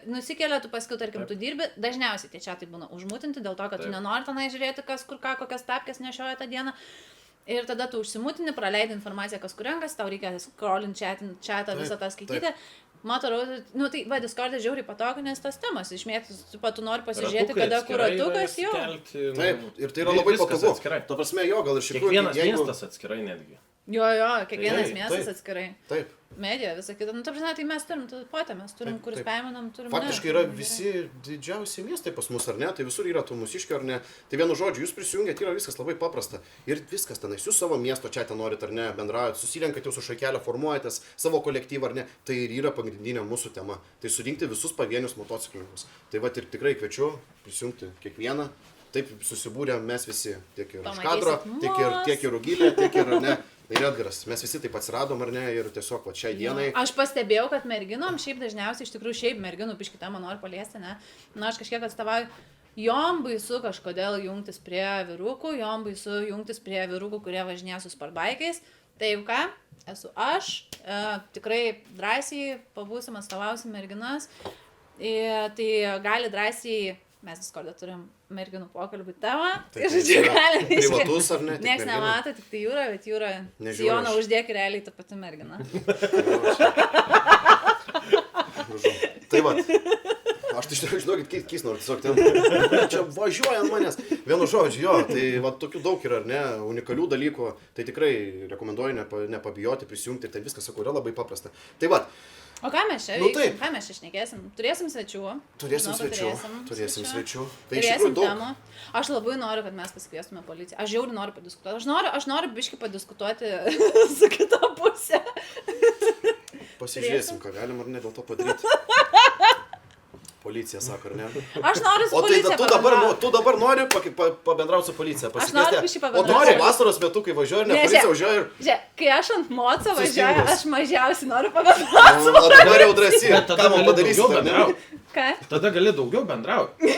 Speaker 1: nusikelia, tu paskui, tarkim, tu dirbi, dažniausiai tie čiatai būna užmutinti, dėl to, kad tu nenori tenai žiūrėti, kas kur ką, kokias tapkės nešioja tą dieną. Ir tada tu užsimutini, praleidi informaciją, kas kur renkas, tau reikia scrollinti chatą, visą tą skaityti. Motorau, tai va, Discord'e žiauriai patogu, nes tas temas išmėtus, tu nori pasižiūrėti, kada kur ratukas, jo.
Speaker 4: Taip, ir tai yra labai patogu. Ta prasme, jo, gal ir šiek tiek.
Speaker 3: Kiekvienas miestas atskirai netgi.
Speaker 1: Jo, kiekvienas miestas atskirai.
Speaker 4: Taip.
Speaker 1: Medija, visą kitą. Ta prasme, tai mes turim, mes turim, kur spėminam, turim.
Speaker 4: Faktiškai yra visi didžiausi miestai pas mus, ar ne? Tai visur yra tų mūsiškių, ar ne? Tai vienu žodžiu, jūs prisijungėt, yra viskas labai paprasta. Ir viskas tenais, jūs savo miesto čia ten norit, ar ne, bendraujat, susirenkat jau su šakelę, formuojatės savo kolektyvą, ar ne? Tai ir yra pagrindinė mūsų tema. Tai surinkti visus pavienius motociklininkus. Tai va ir tikrai kviečiu prisijungti kiekvieną. Taip susibūrė mes visi, tiek ir iš kadro, tiek ir Rugilė, tiek ir, ne, ir Edgaras. Mes visi taip atsiradom, ar ne, ir tiesiog va šiai dienai.
Speaker 1: Aš pastebėjau, kad merginom šiaip dažniausiai, iš tikrųjų merginų piškitą man nori paliesti, ne? Aš kažkiek atstovauju, jom baisu kažkodėl jungtis prie vyrukų, jom baisu jungtis prie vyrukų, kurie važinėja su sportbaikais. Tai jau ką, esu aš, tikrai drąsiai pabūsim, atstovausim merginas, tai gali drąsiai. Mes Discord'e turim merginų pokalbių temą.
Speaker 4: Tai yra privatus ar ne?
Speaker 1: Niekas nemato, tik tai Jūra, bet Jūra sijoną uždėk realiai tą patį merginą.
Speaker 4: Tai va, aš tai žinokit, keis noriu tiesiog ten, čia važiuoja ant manęs. Vienu žodžiu, jo, tai va tokių daug yra, ar ne, unikalių dalykų, tai tikrai rekomenduoju nepabijoti, prisijungti ir tai viskas, sakau, yra labai paprasta. Tai va,
Speaker 1: O ką mes čia
Speaker 4: Nu,
Speaker 1: veiksim?
Speaker 4: taip.
Speaker 1: Ką mes čia šnekėsim? Turėsim svečių.
Speaker 4: Turėsim
Speaker 1: Žinau, kad
Speaker 4: svečių. Turėsim svečių. Tai iš
Speaker 1: Turėsim
Speaker 4: tikrųjų daug.
Speaker 1: temų. Aš labai noriu, kad mes pasikviestume policiją. Aš žiauriai noriu padiskutuoti. Aš noriu biškai padiskutuoti su kita pusė.
Speaker 4: Pasižiūrėsim, ką galim ar ne dėl to padaryti. Policija sako, ar ne?
Speaker 1: Aš noriu su
Speaker 4: O tai
Speaker 1: policija
Speaker 4: tu dabar nori pabendrauti su policija,
Speaker 1: noriu
Speaker 4: pasikviesti.
Speaker 1: biškį
Speaker 4: O
Speaker 1: pabendrauti.
Speaker 4: nori vasaros metu, kai važiuoja, ne,
Speaker 1: Ne,
Speaker 4: policija
Speaker 1: žiūrėk.
Speaker 4: važiuoja ir...
Speaker 1: Žiūrėk, kai aš ant moco važiuoju,
Speaker 4: Sustingus.
Speaker 1: aš mažiausiai noriu pabendrauti.
Speaker 4: O dabar jau drąsiai,
Speaker 3: Bet tada
Speaker 4: ką man
Speaker 3: gali
Speaker 4: padarysi,
Speaker 3: daugiau
Speaker 4: ar ne?
Speaker 3: bendraut.
Speaker 1: Ką?
Speaker 3: Tada gali daugiau bendrauti.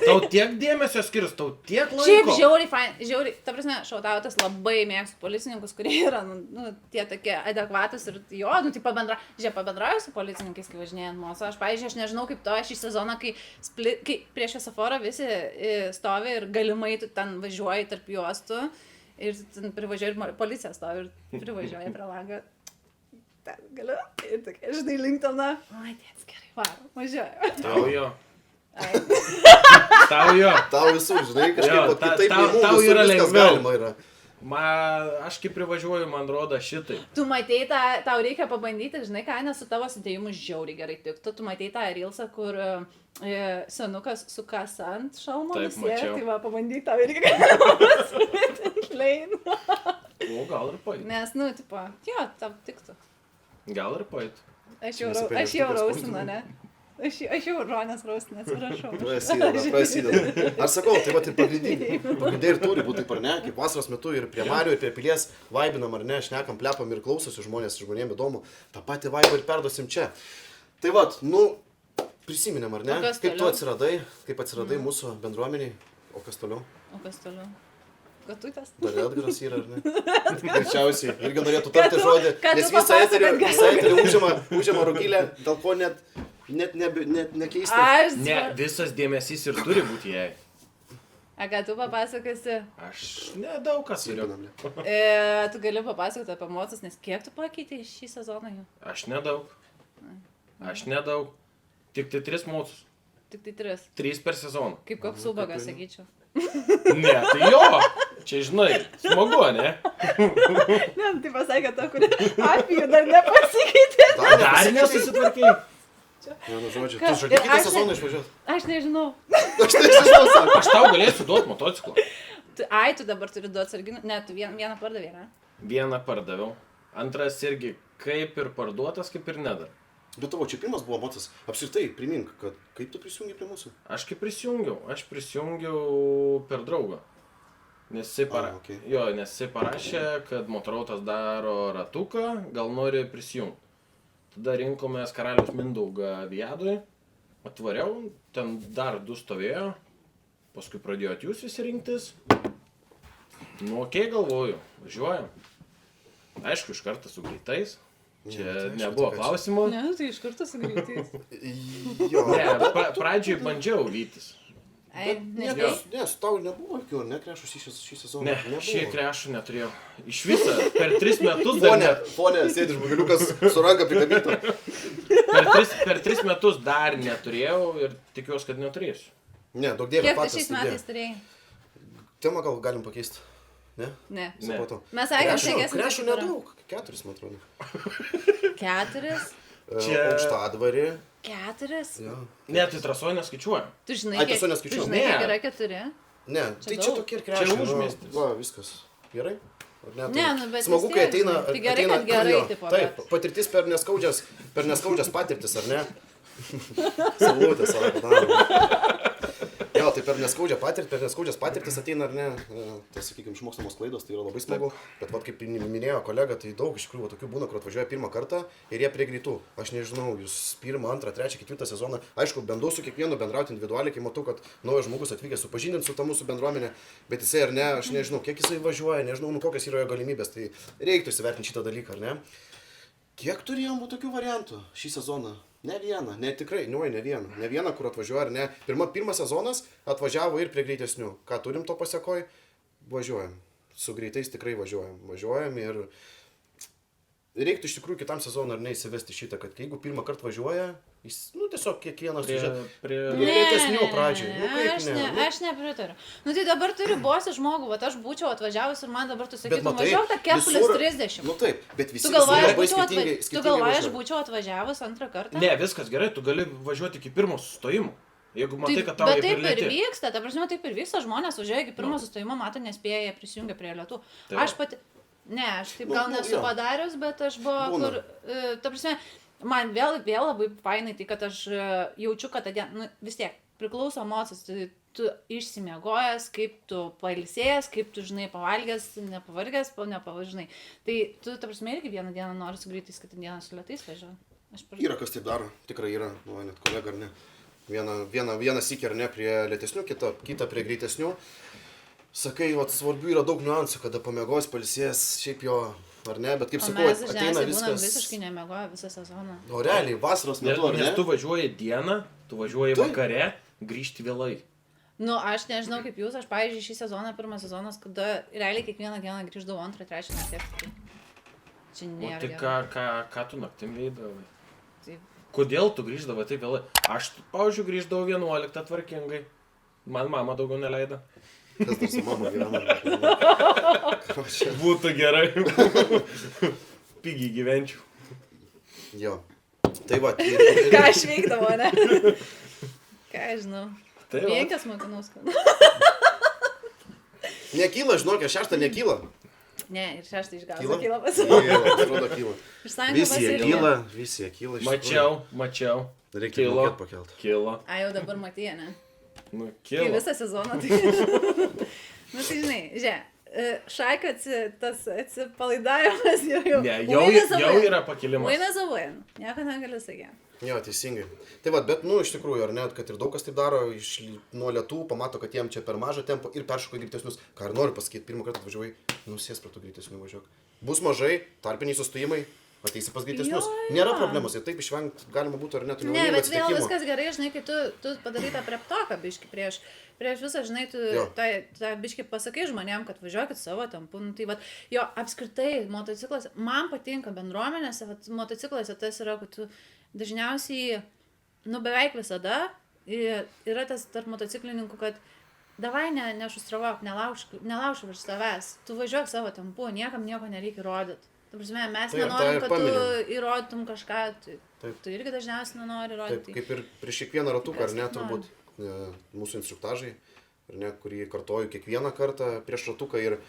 Speaker 3: Tau tiek dėmesio skirs, tau tiek
Speaker 1: Šiaip
Speaker 3: laiko.
Speaker 1: žiauriai, žiauriai, ta prasme, šautautas labai mėgstu policininkus, kurie yra, nu, tie tokie adekvatus ir jo, nu, tai pabendrauju su policininkais, kai važinėjant moco. Aš, pavyzdžiui, aš nežinau kaip to, šį sezoną, kai prieš šviesoforą visi stovi ir galimai tu ten važiuoji tarp juostų ir ten privažiuoji ir policija stovi ir privažiuoji prie langą. Ten galiu ir tokia, žinai, linktona. Ai, tėtis, gerai, varo, važiuoju.
Speaker 3: Tau jo.
Speaker 1: Ai.
Speaker 3: Tau jo.
Speaker 4: Tau visur, žinai, kažkaip
Speaker 3: Jo,
Speaker 4: vat kitaip
Speaker 3: tau-
Speaker 4: nei mums
Speaker 3: tau
Speaker 4: visur
Speaker 3: yra
Speaker 4: viskas
Speaker 3: lengviau.
Speaker 4: galima yra.
Speaker 3: Aš kaip privažiuoju, man rodo šitai.
Speaker 1: Tu matei tą, tau reikia pabandyti, žinai ką, nes su tavo sudėjimu žiauriai gerai tiktų. Tu matei tą reelsą, kur senukas su kasa ant šalmo
Speaker 3: Taip,
Speaker 1: nusėja,
Speaker 3: mačiau.
Speaker 1: tai va, pabandyk tau irgi galima.
Speaker 3: O gal ir pait.
Speaker 1: Nes, nu, tipo, jo, tau tiktų.
Speaker 3: Gal ir pait.
Speaker 1: Aš jau
Speaker 4: Nusipelnęs tokios
Speaker 1: rausinu, ne? Aš jau Ronės rausinu, atsiprašau.
Speaker 4: Prasideda. Aš sakau, tai va, tai pagrindai ir turi būti, taip ar ne, kaip vasaros metu ir prie Marių, ir prie Pilies vaibinam ar ne, šnekam, plepam ir klausosi žmonėm įdomu, tą patį vaibą ir perduosim čia. Tai va, nu, prisiminėm ar ne,
Speaker 1: O kas
Speaker 4: kaip tu
Speaker 1: toliau?
Speaker 4: atsiradai mūsų bendruomeniai, o kas toliau?
Speaker 1: O kas toliau? Katutės?
Speaker 4: Dar Edgaras yra, ar ne? Greičiausiai, irgi norėtų tarti žodį,
Speaker 1: Ką tu
Speaker 4: nes visą
Speaker 1: papasakot
Speaker 4: eterį užima Rugilę, dėl ko net nekeista.
Speaker 1: Aš.
Speaker 3: Ne, visas dėmesys ir turi būti jai.
Speaker 1: A, ką tu papasakosi?
Speaker 3: Aš nedaug kas turiu.
Speaker 1: Tu gali papasakoti apie mocus, nes kiek tu pakeitei šį sezoną jau?
Speaker 3: Aš nedaug. Tik tai 3 mūsus.
Speaker 1: Tik tai 3.
Speaker 3: 3 per sezoną.
Speaker 1: Kaip koks ubagas, sakyčiau.
Speaker 3: Ne, tai jo. Čia žinai, smagu, ne?
Speaker 1: Ne, tai pasakė to, kuri apie dar nepasikeitė.
Speaker 3: Dar nesusitvarkiai.
Speaker 4: Vienu žodžiu,
Speaker 1: Kas?
Speaker 4: tu žadi
Speaker 1: Ir
Speaker 4: kitą
Speaker 1: aš
Speaker 4: sezoną išvažiuoti.
Speaker 1: Aš nežinau.
Speaker 4: Aš nežinau, sako.
Speaker 3: Aš tau galėsiu duoti motociklą.
Speaker 1: Tu dabar turi duoti sarginų. Ne, tu vieną pardavė, ne?
Speaker 3: Vieną pardaviau. Antras irgi kaip ir parduotas, kaip ir nedar.
Speaker 4: Bet tavo čia pirmas buvo motas. Apskritai, primink, kad kaip tu prisijungi prie mūsų?
Speaker 3: Aš kaip prisijungiau. Aš prisijungiau per draugą. Nes jisai parašė, kad motorautas daro ratuką, gal nori prisijungti. Tada rinkomės karaliaus Mindaugą Viadui, atvariau, ten dar 2 stovėjo, paskui pradėjot jūs visi rinktis. Nu, okei, galvoju, važiuojam. Aišku, iš karto su greitais, čia nebuvo klausimų.
Speaker 1: Ne, tai iš karto su greitais.
Speaker 4: Jo.
Speaker 3: Ne, pradžioj bandžiau vytis.
Speaker 1: Ai,
Speaker 4: Nes tau nebuvo jokių, ne, krešų šį sezoną.
Speaker 3: Ne, šį krešų neturėjau. Iš viso, per 3 metus dar
Speaker 4: Fone sėdi žmogeliukas su ranka prikabinta.
Speaker 3: per 3 metus dar neturėjau ir tikiuosi, kad neturėsiu.
Speaker 4: Ne, daug dievė
Speaker 1: kiek tu
Speaker 4: patys.
Speaker 1: šiais metais turėjai?
Speaker 4: Temą gal galim pakeisti. Ne?
Speaker 1: Ne.
Speaker 4: Supratau.
Speaker 1: Mes sakėm, šnekėsim.
Speaker 4: Krešų nedaug. 4, man atrodo.
Speaker 1: 4?
Speaker 4: Aukštadvarį.
Speaker 1: 4?
Speaker 4: Jo.
Speaker 3: Ne, tai trasoje neskaičiuoju.
Speaker 1: Tu žinai,
Speaker 4: Ai, tiesiog neskaičiau.
Speaker 1: tu žinai, kiek
Speaker 3: Ne.
Speaker 1: yra 4?
Speaker 4: Ne, tai čia
Speaker 1: daug.
Speaker 4: tokie ir
Speaker 3: Čia
Speaker 4: krešai.
Speaker 3: užmiestis.
Speaker 4: Va, viskas. Gerai? Ar ne?
Speaker 1: Ne, nu, bet
Speaker 4: smagu,
Speaker 1: vis
Speaker 4: kai
Speaker 1: tiek,
Speaker 4: ateina...
Speaker 1: žinai. Tai gerai, kad gerai,
Speaker 4: jo,
Speaker 1: tipo,
Speaker 4: Taip,
Speaker 1: bet-
Speaker 4: patirtis per neskaudžias patirtis, ar ne? Salutė, sako, daro. Jo, tai per neskaudžias patirtis ateina, ar ne? Tai, sakykime, išmokstamos klaidos, tai yra labai smagu. Bet, vat, kaip minėjo kolega, tai daug iš tikrųjų tokių būna, kur atvažiuoja pirmą kartą ir jie prie greitų. Aš nežinau, jūs 1, 2, 3, 4 sezoną. Aišku, bandau su kiekvienu bendrauti individualiai, kai matau, kad naujas žmogus atvykęs supažindinti su ta mūsų bendruomenė. Bet jisai ar ne, aš nežinau, kiek jisai važiuoja, nežinau, nu kokios yra jo galimybės. Tai reiktų įsivertinti šitą dalyką, ar ne? Kiek turėjom tokių variantų šį sezoną? Ne vieną, ne tikrai, ne vieną. Ne vieną, kur atvažiuoja, ar ne. Pirmas sezonas atvažiavo ir prie greitesnių. Ką turim to pasekoj? Važiuojam. Su greitais tikrai važiuojam. Važiuojam ir reiktų iš tikrųjų kitam sezonui ar neįsivesti šitą, kad jeigu pirmą kartą važiuoja, jis, tiesiog kiekvienas
Speaker 3: Prie
Speaker 4: lėtesnių pradžiai.
Speaker 1: Aš nepritariu. Tai dabar turi bosi žmogų, aš būčiau atvažiavus ir man dabar tu sakytum,
Speaker 4: matai,
Speaker 1: važiuok tą Keplis 30.
Speaker 4: Taip, bet visi
Speaker 1: Tu galvoji,
Speaker 4: skirtingai
Speaker 1: aš būčiau atvažiavus antrą kartą?
Speaker 3: Ne, viskas gerai, tu gali važiuoti iki pirmo sustojimo. Jeigu matai, kad tau
Speaker 1: bet taip ir vyksta, taip ir vyksta, žmonės važiuoja iki pirmo sustojimo, mato, nespėja, prisijungia prie lietų. Aš pati, aš taip gal nesu padarius, bet aš buvau, kur, ta prasme, man vėl labai fainai, tai kad aš jaučiu, kad vis tiek priklauso emocijos, tu išsimiegojęs, kaip tu pailsėjęs, kaip tu, žinai, pavalgęs, nepavargęs, nepavažinai. Tai tu, ta prasme, irgi vieną dieną nori sugrįžti, kitą dieną su lietais važiuoji.
Speaker 4: Yra kas taip daro, tikrai yra, net kolega ar ne. Vieną sykį ar ne prie lėtesnių, kitą prie greitesnių. Sakai, svarbių yra daug niuansų, kada pamiegos, pailsės, šiaip jo ar ne, bet kaip sakau, ateina viskas.
Speaker 1: Mes visiškai nemiegoja visą sezoną.
Speaker 4: O realiai, vasaros metu, ar ne?
Speaker 3: Nes tu važiuoji dieną, tu važiuoji vakare, grįžti vėlai.
Speaker 1: Aš nežinau kaip jūs, aš pavyzdžiui šį sezoną, pirmas sezonas, kada realiai kiekvieną dieną grįždavau 2, 3 nakties. Čia nėra.
Speaker 3: O tai ką tu naktim veidavai? Kodėl tu grįždavai taip vėlai? Aš, pavyzdžiui, grįždavau 11 tvarkingai. Man mama daugiau neleido.
Speaker 4: Kas dar su mama gyvena?
Speaker 3: Būtų gerai. Pigiai gyvenčiau.
Speaker 4: Jo. Tai va.
Speaker 1: Ką aš veikdavo, ne? Ką aš žinau. Vienkas mokinaus.
Speaker 4: Nekyla, žinok, 6 nekyla.
Speaker 1: Ne, ir 6 išgausiu. Kyla pas.
Speaker 4: Atrodo kyla.
Speaker 1: Visi
Speaker 4: jie kyla.
Speaker 3: Mačiau.
Speaker 4: Reikia mokėt pakelt.
Speaker 3: Kilo.
Speaker 1: Jau dabar matėja, ne?
Speaker 3: Kilo.
Speaker 1: Kai visą sezoną, tai... Tai žinai, Šaika tas atsipalaidavimas jau...
Speaker 3: Ne, jau yra pakilimas.
Speaker 1: Vaina za vain, nieko negali sakyti.
Speaker 4: Jo, teisingai. Tai va, bet, iš tikrųjų, ar ne, kad ir daug kas taip daro, nuo lietų pamato, kad jiem čia per mažą tempą ir peršoka greitesnius. Ką ir noriu pasakyti, pirmą kartą važiuoji, sės prie tų greitesnių važiuok. Bus mažai, tarpiniai sustojimai, ateisi pas greitesnius. Nėra problemos, ir taip išvengti galima būtų ar net
Speaker 1: ne, bet vėl viskas gerai, žinai, kai tu padarai tą preptoką biškį prieš visą, žinai, tu tą biškį pasakai žmonėm, kad važiuokit savo tempu. Tai va, jo, apskritai, motociklas, man patinka bendruomenėse, motociklose tas yra, kad tu dažniausiai, beveik visada yra tas tarp motociklininkų, kad davai nešustravok, nelauš virš savęs, tu važiuok savo tempu, niekam nieko nereikia įrodyti. Ta prasme, mes nenorim, kad tu įrodytum kažką, tu irgi dažniausiai nenori įrodyti.
Speaker 4: Taip, kaip ir prieš kiekvieną ratuką, ar ne, turbūt mūsų instruktažai, ar ne, kurį kartoju kiekvieną kartą prieš ratuką ir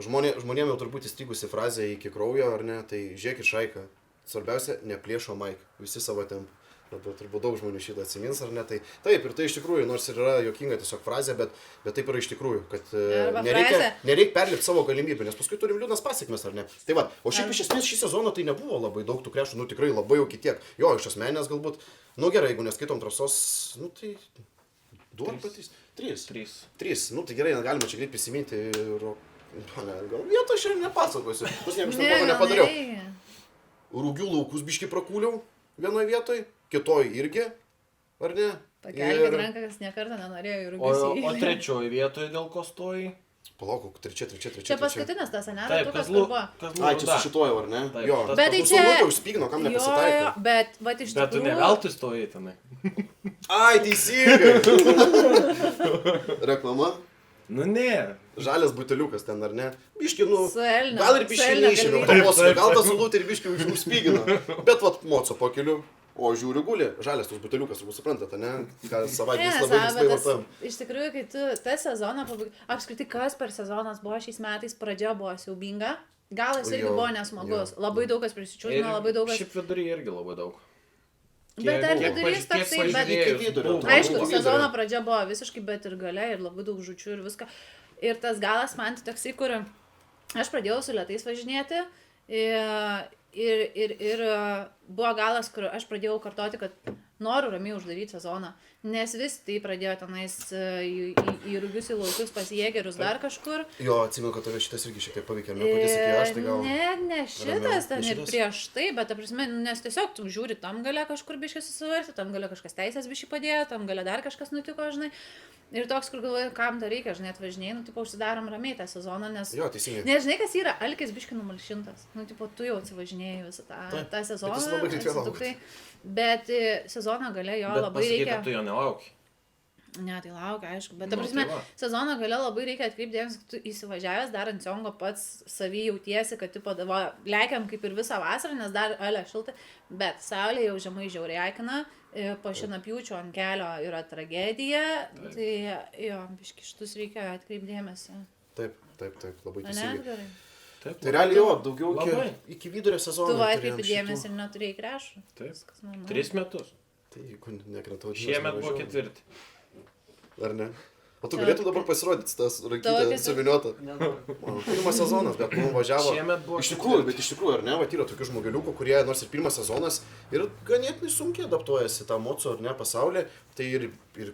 Speaker 4: žmonėm jau turbūt įstrigusi frazė iki kraujo, ar ne, tai žiūrėkit Šaiką, svarbiausia, neplėšo Mike, visi savo tempu. Turbūt daug žmonių šitą atsimins, ar ne, tai taip, ir tai iš tikrųjų, nors ir yra juokinga tiesiog frazė, bet taip yra iš tikrųjų, kad nereikia perlipti savo galimybę, nes paskui turim liūdnas pasiekmes, ar ne. Tai va, o šiaip iš esmės šį sezoną tai nebuvo labai daug tų krešų, tikrai labai jau kitiek. Jo, iš asmenės galbūt, gerai, jeigu neskaitom trasos, tai 2 arba 3. 3, tai gerai, galima čia greit prisiminti ir, gal vietą aš ir nepasakosiu, aš nieko nepadariau. Rūgių laukus biškį prakūliau vienoje vietoje. Kitoj irgi, ar ne?
Speaker 1: Pakelkit ranką, kas niekartą nenorėjo į rūgius įeiti.
Speaker 3: O trečioje vietoje dėl ko stoji?
Speaker 4: Palauk, trečia.
Speaker 1: Čia paskutinis tas, ne? Ratukas buvo.
Speaker 4: Ai, čia su šituoju, ar ne? Jo,
Speaker 1: bet tai čia...
Speaker 4: Lūtau išspygino, kam nepasitaikė.
Speaker 1: Bet iš tikrųjų...
Speaker 3: Bet tu ne veltui stojai tenai.
Speaker 4: Ai, teisingai. Reklama?
Speaker 3: Ne.
Speaker 4: Žalias buteliukas ten, ar ne? Biški,
Speaker 1: gal
Speaker 4: ir biški neišėmė. Gal tas sulūtė ir biški užspygino. Bet vat moco po keliu. O žiūriu guli, žalias tos buteliukas, jūs suprantate, ne? Savaitės labai laisvai vartojam.
Speaker 1: Iš tikrųjų, kai tu tą sezoną apskritai kas per sezonas buvo šiais metais, pradžia buvo siaubinga, galas irgi buvo nesmagus, labai daug kas prisičiūdino, labai daug kas...
Speaker 3: Šiaip vidury irgi labai daug.
Speaker 1: Bet ar vidurys toksai, bet... Aišku, sezono pradžia buvo visiškai, bet ir gale, ir labai daug žučių ir viską. Ir tas galas man toksai, kur aš pradėjau su lėtais važinėti ir buvo galas, kur aš pradėjau kartoti, kad noriu ramiai uždaryti sezoną, nes vis tai pradėjo tenais į rugius, į laukus, pas jėgerius dar kažkur.
Speaker 4: Jo, atsimenu, kad tave šitas irgi šiek tiek paveikė, ne, pati sakė, aš tai gal...
Speaker 1: Ne šitas, ten ir
Speaker 4: šitas?
Speaker 1: prieš tai, bet, ta prasme, nes tiesiog tu žiūri, tam gale kažkur biškai susivarti, tam gale kažkas teisės biškai padėjo, tam gale dar kažkas nutiko, žinai. Ir toks, kur galvoju, kam to reikia, žinai, atvažinėjai, nu, tipo, užsidarom ramiai tą sezoną, nes...
Speaker 4: Jo, teisingai.
Speaker 1: Nežinai, kas yra, alkis biškai numalšintas. Nu, tipo, tu jau atsivažinėjai visą tą sezoną.
Speaker 4: Bet jis labai greit vėl
Speaker 1: atsituktai. Bet sezono gale jo
Speaker 3: Bet
Speaker 1: labai
Speaker 3: pasakyk,
Speaker 1: reikia...
Speaker 3: kad tu jo nelauki.
Speaker 1: Ne, tai laukia, aišku. Bet, ta
Speaker 3: Nu,
Speaker 1: prasme,
Speaker 3: tai va.
Speaker 1: sezono gale labai reikia atkreipdėmės, kad tu įsivažiavęs dar ant ciongo pats savy jautiesi, kad, tipo, lekiam kaip ir visą vasarą, nes dar ale šilta, bet saulė jau žemai žiauriai akina. Po šienapjūčio ant kelio yra tragedija, tai jo, biški šitus reikia atkreipdėmėsi.
Speaker 4: Taip, labai
Speaker 1: Ne,
Speaker 4: teisingai.
Speaker 1: gerai.
Speaker 3: Taip,
Speaker 4: Tai realiai jo, daugiau
Speaker 3: Labai.
Speaker 4: iki vidurio sezono.
Speaker 1: Tu va
Speaker 4: turėjom
Speaker 1: atkreipi dėmesį ir neturėjai krešų.
Speaker 3: Taip.
Speaker 1: Viskas normalu.
Speaker 3: 3 metus.
Speaker 4: Tai jeigu nekretau,
Speaker 3: Šiemet buvo 4.
Speaker 4: Ar ne? O tu
Speaker 1: Taip.
Speaker 4: galėtum dabar pasirodyti tas rankytę
Speaker 1: Tokias-
Speaker 4: saviniotą. Pirmas sezonas, bet nu važiavo.
Speaker 3: Šiemet buvo
Speaker 4: Iš tikrųjų, ar ne, va, yra tokių žmogeliukų, kurie nors ir pirmas sezonas ir ganėtinai sunkiai adaptuojasi tą moco ar ne pasaulį. Tai ir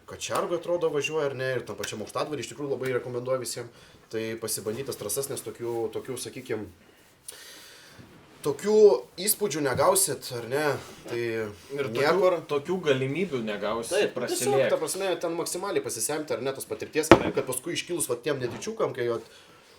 Speaker 4: Kačergo atrodo važiuoja ar ne, ir tam pačiam Aukštadvarį iš tikrųjų labai rekomenduoju visiems. Tai pasibandytas trasas, nes tokių sakykime, tokių įspūdžių negausit, ar ne? Tai
Speaker 3: Ir
Speaker 4: niekur.
Speaker 3: tokių galimybių negausi
Speaker 4: Taip, tiesiog, ta
Speaker 3: prasilėkti.
Speaker 4: prasme, ten maksimaliai pasisemti ar ne tos patirties, kad paskui iškilus va tiem nedičiukam, kai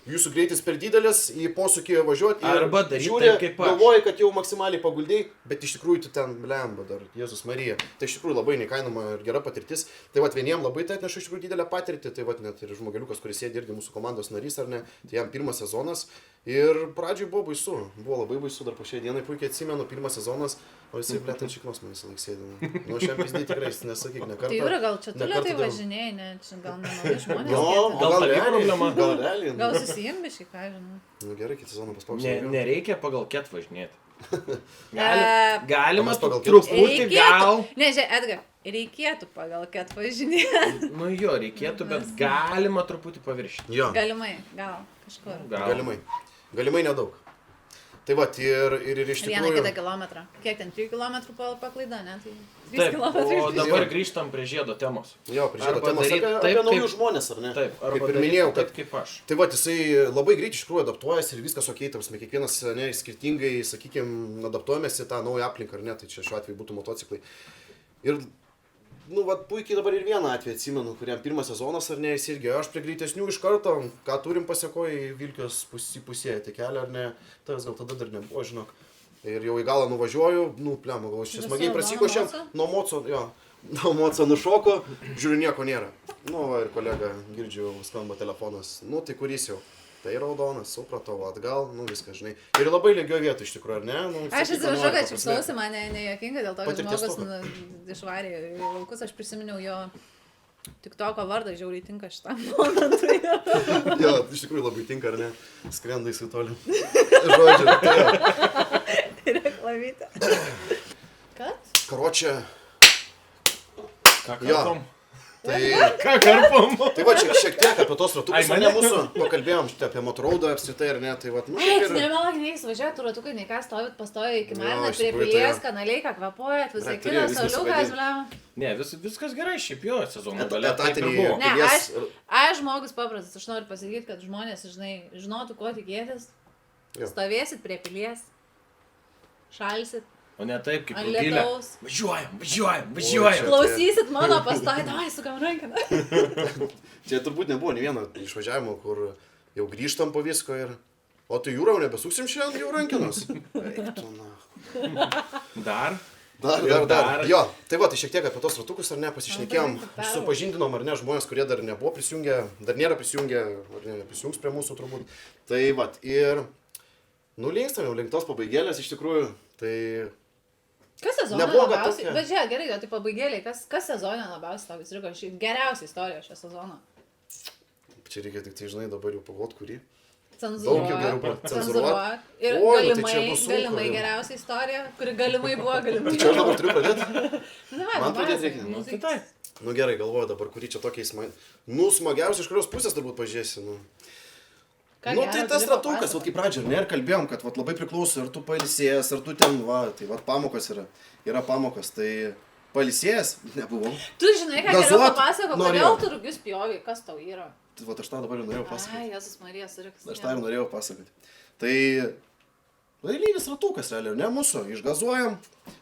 Speaker 4: jūsų greitis per didelis, į posūkį važiuoti
Speaker 3: Arba daryt
Speaker 4: žiūri,
Speaker 3: taip, kaip aš.
Speaker 4: galvoji, kad jau maksimaliai paguldėjai, bet iš tikrųjų tu ten blemba dar, Jėzus Marija. Tai iš tikrųjų labai neįkainoma ir gera patirtis. Tai va vieniem labai tai atneša iš tikrųjų didelę patirtį, tai va net ir žmogeliukas, kuris sėdi irgi mūsų komandos narys ar ne, tai jam pirmas sezonas. Ir pradžioj buvo baisu, buvo labai baisu, dar po šiai dienai puikiai atsimenu, pirmas sezonas, o jisai blėt ant šiknos man visą laiką sėdė. Nu, šiam pizdį tikrai, nesakyk, ne kartą.
Speaker 1: Tai yra, gal čia tu
Speaker 4: ne
Speaker 1: lietai
Speaker 4: kartą dėl-
Speaker 1: važinėjai, ne, čia gal nenori žmonės.
Speaker 4: Jo,
Speaker 1: girdėti.
Speaker 3: Gal
Speaker 4: gal
Speaker 3: tai
Speaker 4: realiai,
Speaker 3: problema?
Speaker 4: gal realiai.
Speaker 1: Gal susijimbiškai, ką žinau.
Speaker 4: Nu gerai, kitą sezoną paspausime.
Speaker 3: Nereikia pagal ket važinėti.
Speaker 1: E,
Speaker 3: Galima
Speaker 4: mes pagal
Speaker 3: truputį gal.
Speaker 1: Ne, žiūrėk, Edgar, reikėtų pagal ket važinėti.
Speaker 3: Nu jo, reikėtų, bet galima truputį paviršyti.
Speaker 4: Jo,
Speaker 1: Galimai, gal kažkur.
Speaker 3: Gal.
Speaker 4: galimai nedaug. Tai va, ir iš
Speaker 1: Vieną
Speaker 4: tikrųjų...
Speaker 1: kitą kilometrą. Kiek ten 3 km paklaida, ne? Tai 3
Speaker 3: Taip,
Speaker 1: km.
Speaker 3: o dabar grįžtam prie žiedo temos.
Speaker 4: Jo, prižiūrėjau
Speaker 3: Arba
Speaker 4: temos
Speaker 3: daryt
Speaker 4: apie
Speaker 3: taip,
Speaker 4: naujus
Speaker 3: kaip-
Speaker 4: žmonės, ar ne?
Speaker 3: Taip, arba
Speaker 4: kaip ir
Speaker 3: daryt
Speaker 4: minėjau,
Speaker 3: taip,
Speaker 4: kad...
Speaker 3: kaip aš.
Speaker 4: Tai va, jisai labai greit iš tikrųjų adaptuojasi ir viskas ok, tarsi kiekvienas ne, skirtingai, sakykime, adaptuojamės į tą naują aplinką, ar ne, tai čia šiuo atveju būtų motociklai. Ir, nu, va, puikiai dabar ir vieną atvejį atsimenu, kuriam pirmas sezonas, ar ne, jis irgi, aš prie greitesnių iš karto, ką turim pasiekoja, Vilkios pusėje tie kelią, ar ne, tavęs gal tada dar nebuvo, žinok. Ir jau į galą nuvažiuoju, nu, plem, gal aš čia smagiai prasikošiam, nuo moco, jo, nuo moco nušoko, žiūriu, nieko nėra. Nu, va, ir kolega, girdžiu, skamba telefonas, nu, tai kuris jau. Tai raudonas, supratau, atgal, nu viskas, žinai. Ir labai lygio vietoj iš tikrųjų, ar ne? Nu,
Speaker 1: Aš
Speaker 4: sakyk,
Speaker 1: atsiprašau,
Speaker 4: nori,
Speaker 1: kad
Speaker 4: ta prasme.
Speaker 1: šipsausi man nejuokinga dėl to, kad
Speaker 4: Patirties
Speaker 1: žmogus išvarė į laukus, aš prisiminiau jo tik toko vardą, žiauriai tinka šitam momentui.
Speaker 4: Jo, iš tikrųjų labai tinka, ar ne? Skrenda į toli. Žodžiu, tai jo.
Speaker 1: Reklavytė. Kad?
Speaker 4: Karočią,
Speaker 3: Ką
Speaker 4: Jo.
Speaker 3: karpom?
Speaker 4: tai...
Speaker 3: Ką karpom?
Speaker 4: Tai va, čia šiek tiek apie tos
Speaker 3: Ai,
Speaker 4: ratukus, ar
Speaker 3: mane?
Speaker 4: ne mūsų, pakalbėjom šitą apie motoraudą apskritai, ar ne, tai va, nu,
Speaker 1: Eik,
Speaker 4: kaip ir...
Speaker 1: nemelak, neįsivažiuoja, tu ratukai, nei ką stovit, pastovi iki
Speaker 4: Jo,
Speaker 1: manęs,
Speaker 4: iš
Speaker 1: prie
Speaker 4: tikrųjų, tai
Speaker 1: pilies,
Speaker 4: jo.
Speaker 1: kanaliai, ką kvapuojat, visą
Speaker 4: Turėjo
Speaker 1: kitą,
Speaker 4: viskas
Speaker 1: sauliukas,
Speaker 4: sugadint.
Speaker 1: blem.
Speaker 3: Ne, viskas gerai, šiaip jo, sezono gale taip ir
Speaker 4: Etatiniai
Speaker 3: buvo.
Speaker 1: Ne,
Speaker 4: pilies...
Speaker 1: Aš žmogus paprastas, aš noriu pasakyti, kad žmonės, žinai, žinotų, ko tikėtis.
Speaker 4: Jo.
Speaker 1: Stovėsit prie pilies, šalsit,
Speaker 3: O ne taip, kaip
Speaker 1: ant
Speaker 3: rugilė.
Speaker 1: lietaus,
Speaker 3: Važiuojam.
Speaker 4: Čia-
Speaker 1: klausysit mano pastai, davai, sukam rankiną.
Speaker 4: Čia turbūt nebuvo nei vieno išvažiavimo, kur jau grįžtam po visko ir... O tai jūra, jau nebesuksim šiandien jau rankinos. Eik tu, na.
Speaker 3: Dar?
Speaker 4: Dar. Jo, tai va, tai šiek tiek apie tos ratukus, ar ne, pasišnekėjom,
Speaker 1: Labai pervargt.
Speaker 4: supažindinom, ar ne, žmonės, kurie dar nebuvo prisijungę, dar nėra prisijungę, ar ne, prisijungs prie mūsų turbūt. Tai va, ir, nu, linkstam jau link tos pabaigėlės iš tikrųjų, tai...
Speaker 1: Kas sezoną
Speaker 4: Nebuvo, kad
Speaker 1: labiausiai,
Speaker 4: tokia.
Speaker 1: bet žiūrėk, gerai, tai pabaigėliai, kas sezoną labiausiai tau įstrigo, geriausia istorija šio sezono.
Speaker 4: Čia reikia tik tai, žinai, dabar jau pagalvot, kurį. Daug jau
Speaker 1: Cenzūruok,
Speaker 4: geriau cenzūruot.
Speaker 1: cenzūruok. Ir
Speaker 4: Oi, nu tai
Speaker 1: galimai,
Speaker 4: čia bus sunku,
Speaker 1: galimai
Speaker 4: jau.
Speaker 1: geriausia istorija, kuri galimai buvo, galimai.
Speaker 4: Tai čia aš dabar turiu pradėti?
Speaker 1: Davai,
Speaker 4: Man pradėt
Speaker 1: papasakok,
Speaker 4: reikia?
Speaker 3: Nu, tai taip.
Speaker 4: Nu gerai, galvoju dabar, kurį čia tokiais man... Nu, smagiausia, iš kurios pusės turbūt pažiūrėsi, nu.
Speaker 1: Ką
Speaker 4: Nu,
Speaker 1: gero
Speaker 4: tai tas
Speaker 1: turi
Speaker 4: ratukas,
Speaker 1: papasakot?
Speaker 4: vat kaip pradžio, ne, ir kalbėjom, kad vat, labai priklauso, ar tu pailsėjęs, ar tu ten, va, tai va, pamokos yra pamokos, tai Pailsėjęs? Nebuvau.
Speaker 1: Tu žinai, ką geriau
Speaker 4: Gazuot
Speaker 1: papasako,
Speaker 4: norėjau.
Speaker 1: kodėl tu rugius pjovi, kas tau yra?
Speaker 4: Tai va, aš tą dabar ir norėjau
Speaker 1: Ai,
Speaker 4: pasakoti.
Speaker 1: Jėzus Marija, suriks.
Speaker 4: Aš tą ir norėjau pasakoti. Tai eilinis ratukas, realiai, ne mūsų, išgazuojam,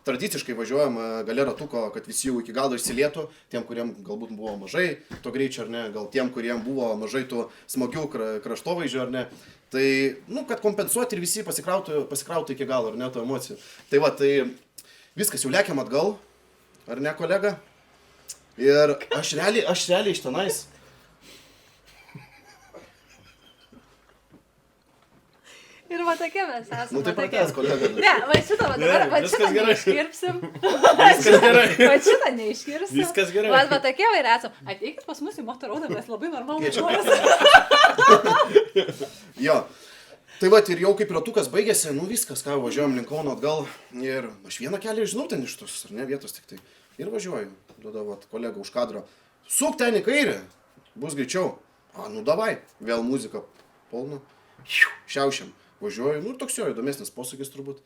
Speaker 4: tradiciškai važiuojam gale ratuko, kad visi jau iki galo išsilietų, tiem, kuriem galbūt buvo mažai to greičio ar ne, gal tiem, kuriem buvo mažai tų smagių kraštovaizdžių ar ne. Tai, nu, kad kompensuoti ir visi pasikrautų iki galo, ar ne, tų emocijų. Tai va, tai viskas, jau lėkiam atgal, ar ne, kolega? Ir aš realiai iš tenais.
Speaker 1: Ir va tokie mes esame.
Speaker 4: Nu, tai pratęs, kolega.
Speaker 1: Ne, va šitą va dabar, va
Speaker 3: Viskas
Speaker 1: šitą
Speaker 3: gerai.
Speaker 1: neiškirpsim.
Speaker 3: Viskas gerai.
Speaker 1: Va šitą neiškirpsim.
Speaker 3: Viskas gerai.
Speaker 1: Va tokie va ir esam. Ateikit pas mus į motoraudą, mes labai normalūs
Speaker 4: Kviečiam.
Speaker 1: žmonės.
Speaker 4: Jo. Tai va, ir jau kaip ratukas baigėsi, nu viskas, ką, važiuojam link Kauno atgal. Ir aš vieną kelią žinau ten iš tos, ar ne, vietos tik tai. Ir važiuoju. Duoda, va, kolega už kadro. Suk ten į kairę. Bus greičiau. A, nu davai. Vėl muzika. Polna. Šiaušiam. Važiuoju. Nu ir toks jo įdomesnis posakis turbūt.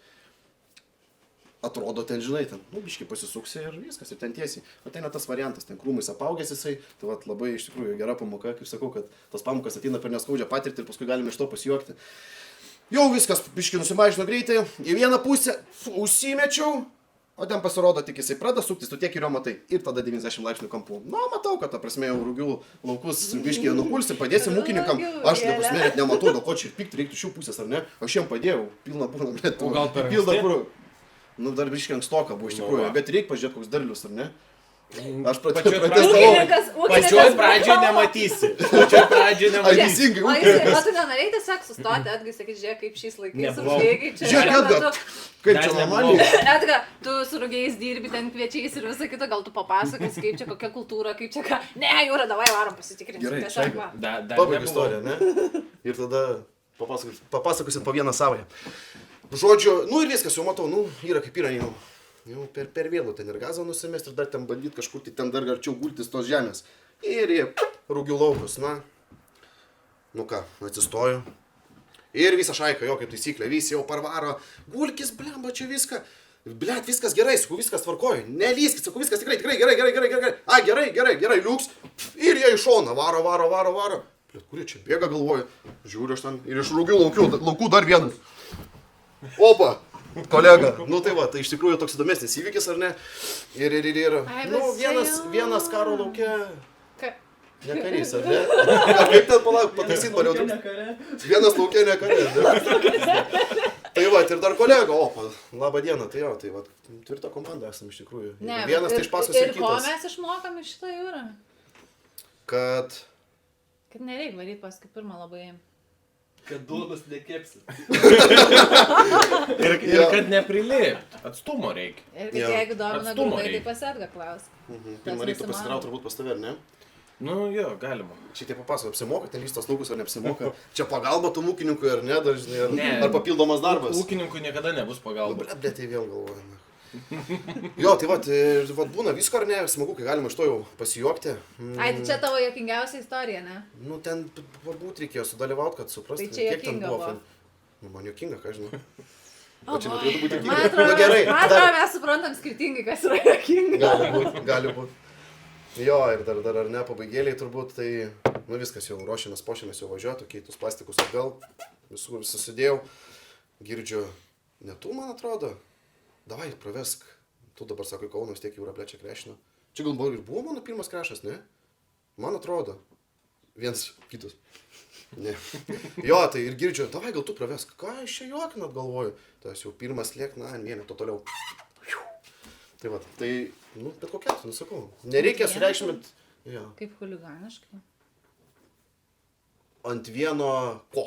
Speaker 4: Atrodo ten, žinai, ten, nu, biškai pasisuksi ir viskas, ir ten tiesiai. Ateina tas variantas, ten krūmais apaugęs jisai, tai va, labai iš tikrųjų gera pamoka, kaip sakau, kad tas pamokas ateina per neskaudžią patirtį ir paskui galime iš to pasijuokti. Jau viskas, biškai nusimažino greitai, į vieną pusę užsimečiau, o ten pasirodo tik jisai pradeda suktis, tu tiek ir jo matai. Ir tada 90 laipsnių kampu. Na, matau, kad, ta prasme, jau rugių laukus biškai nupulsi, padėsim ūkininkam. Aš, ta prasme, net nematau, dėl ko čia ir pikti reiktų šių pusės, ar ne? Aš jiem padėjau, pilna būna, bet
Speaker 3: O gal per
Speaker 4: pilna
Speaker 3: anksti?
Speaker 4: kur. Nu, dar biškai ankstoka buvo iš tikrųjų, bet reikia pažiūrėti, koks derlius, ar ne? Aš
Speaker 3: Pačioj
Speaker 4: pratestavau.
Speaker 3: Pačioj pradžioj nematysi. Pačioj pradžioj
Speaker 4: Ar
Speaker 3: nematysi.
Speaker 4: teisingai
Speaker 1: O jisai, o
Speaker 4: ūkininkas?
Speaker 1: tu nenorėjai tiesiog sustoti, Edgai, sakyt, žiūrėk, kaip šiais laikais
Speaker 3: Nebuvau.
Speaker 1: rugiai, kaip čia.
Speaker 4: Žiūrėk,
Speaker 1: šiuo
Speaker 4: Edgar,
Speaker 1: metu.
Speaker 4: kaip
Speaker 3: Dar
Speaker 4: čia
Speaker 3: nebuvau.
Speaker 4: normaliai.
Speaker 1: Edga, tu su rugiais dirbi ten kviečiais ir visą kitą, gal tu papasakos, kaip čia kokia kultūra, kaip čia ką. Ne, Jūra, davai varom pasitikrinti.
Speaker 4: Gerai,
Speaker 1: Tiesiog
Speaker 4: šaiba.
Speaker 1: va.
Speaker 4: Pabaigai istoriją, ne? Ir tada papasakosit po vieną savoje. Žodžiu, nu ir viskas, jau matau, nu, yra kaip yra jau. Jau per vėlų ten ir gazą nusimest ir dar ten bandyti kažkur, tai ten dar arčiau gultis tos žemės. Ir į rūgių laukus, na. Nu ką, atsistoju. Ir visą šaiką, jo, kaip taisyklė, visi jau parvaro. Gulkis, blemba, čia viską. Blet, viskas gerai, sakau, viskas tvarkoju. Nelyskit, sakau, viskas tikrai gerai. A, gerai, liuks. Ir jie iš šoną, varo. Blet, kurie čia bėga, galvoju. Žiūriu aš ten ir iš rūgių laukų dar vienas. Opa, kolega. Nu tai va, tai iš tikrųjų toks įdomesnis įvykis, ar ne? Ir,
Speaker 1: Ai,
Speaker 4: nu,
Speaker 1: bet čia
Speaker 4: vienas karo laukia.
Speaker 1: Ka-
Speaker 4: Ne karys, ar ne? Ar kaip ten pataisyt norėjau truputį? Vienas laukia ne karė. Tai va, ir dar kolega, opa, laba diena, tai jo, tai va, tvirta komanda esame iš tikrųjų.
Speaker 1: Ne,
Speaker 4: Vienas tai iš paskos ir
Speaker 1: ir ko
Speaker 4: kitas.
Speaker 1: mes išmokam iš šitą Jūrą?
Speaker 4: Kad
Speaker 1: Kad nereikia varyti paskui pirmą labai.
Speaker 2: Kad duonos nekepsi.
Speaker 3: Ir kad neprilėpt. Atstumo reikia.
Speaker 1: Ir kad
Speaker 4: Jo.
Speaker 1: jeigu domina
Speaker 3: Atstumo
Speaker 1: grūdai, tai
Speaker 3: reikia.
Speaker 1: pas Edgą klaus.
Speaker 4: pirmą reiktų pasikrauti turbūt pas tave, ar ne?
Speaker 3: Nu jo, galima.
Speaker 4: Šitie papasako, apsimoka ten lystos laukus ar neapsimoka. Čia pagalba tų ūkininkų ar ne, dažnai,
Speaker 3: Ne.
Speaker 4: ar papildomas darbas.
Speaker 3: Ūkininkui niekada nebus pagalba.
Speaker 4: Blet, tai vėl galvojame. Jo, tai va, būna visko ar ne, smagu, kai galima iš to jau pasijuokti.
Speaker 1: Ai, tai čia tavo jokingiausia istorija, ne?
Speaker 4: Nu, ten pabūt reikėjo sudalyvauti, kad suprastų,
Speaker 1: Tai čia juokinga buvo.
Speaker 4: Nu, man juokinga, ką žinau.
Speaker 1: O,
Speaker 4: O čia neturėtų būti
Speaker 1: Man
Speaker 4: juokinga.
Speaker 1: atrodo,
Speaker 4: Nu, gerai,
Speaker 1: man atrodo,
Speaker 4: dar-
Speaker 1: mes suprantam skirtingai, kas yra jokinga.
Speaker 4: gali būt. Jo, ir dar ar ne, pabaigėliai turbūt, tai, nu viskas jau ruošiamės, pošiamės jau važiuoti, keitus plastikus atgal, visų susidėjau, girdžiu, ne tu, man atrodo, davai, pravesk, tu dabar sakai, Kaunas tiek jūra plečia krešino. Čia gal ir buvo mano pirmas krešas, ne? Man atrodo, viens kitus. Ne. Jo, tai ir girdžiu, davai, gal tu pravesk, ką iš čia juokinat, galvoju, tai jau pirmas liek, na, vieneto toliau. Tai va, tai, nu, bet kokia, nu sakau, nereikia sureikšmint, jo,
Speaker 1: Kaip huliganiškai.
Speaker 4: ant vieno ko.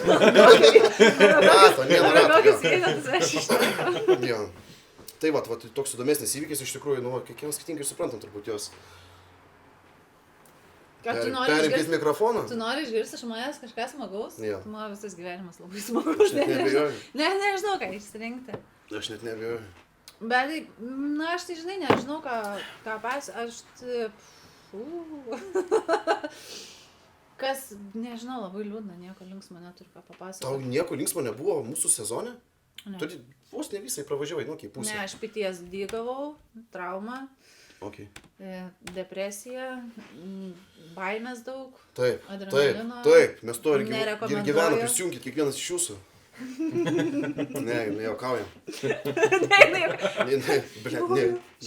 Speaker 4: Rato, vieno rato,
Speaker 1: Kokius
Speaker 4: jo.
Speaker 1: einantis aš iš to.
Speaker 4: Jo. Tai va, toks įdomesnis įvykis iš tikrųjų, nu, kiekvienas skirtingai suprantam turbūt jos.
Speaker 1: Ką tu nori
Speaker 4: Perimkit
Speaker 1: išgirsti?
Speaker 4: mikrofoną.
Speaker 1: Tu nori išgirsti iš manęs kažką smagaus?
Speaker 4: Jo.
Speaker 1: Tu mano visas gyvenimas labai smagus.
Speaker 4: Aš net neabejoju.
Speaker 1: Nežinau, ką išsirinkti.
Speaker 4: Aš net neabejoju.
Speaker 1: Bet, tai, na, aš tai žinai, nežinau, ką aš... Kas, nežinau, labai liūdna, nieko linksmo neturiu ką
Speaker 4: Tau
Speaker 1: papasakoti.
Speaker 4: nieko linksmo nebuvo mūsų sezone?
Speaker 1: Ne.
Speaker 4: Tu vos ne visai pravažiavai, nu, kaip pusė.
Speaker 1: Ne, aš pities dygavau, trauma,
Speaker 4: Okay.
Speaker 1: depresija, baimės daug.
Speaker 4: Taip,
Speaker 1: Adrenalino.
Speaker 4: taip, mes to ir
Speaker 1: Nerekomenduoju.
Speaker 4: gyvenam, prisijungit kiekvienas iš jūsų. Ne, nejuokaujam.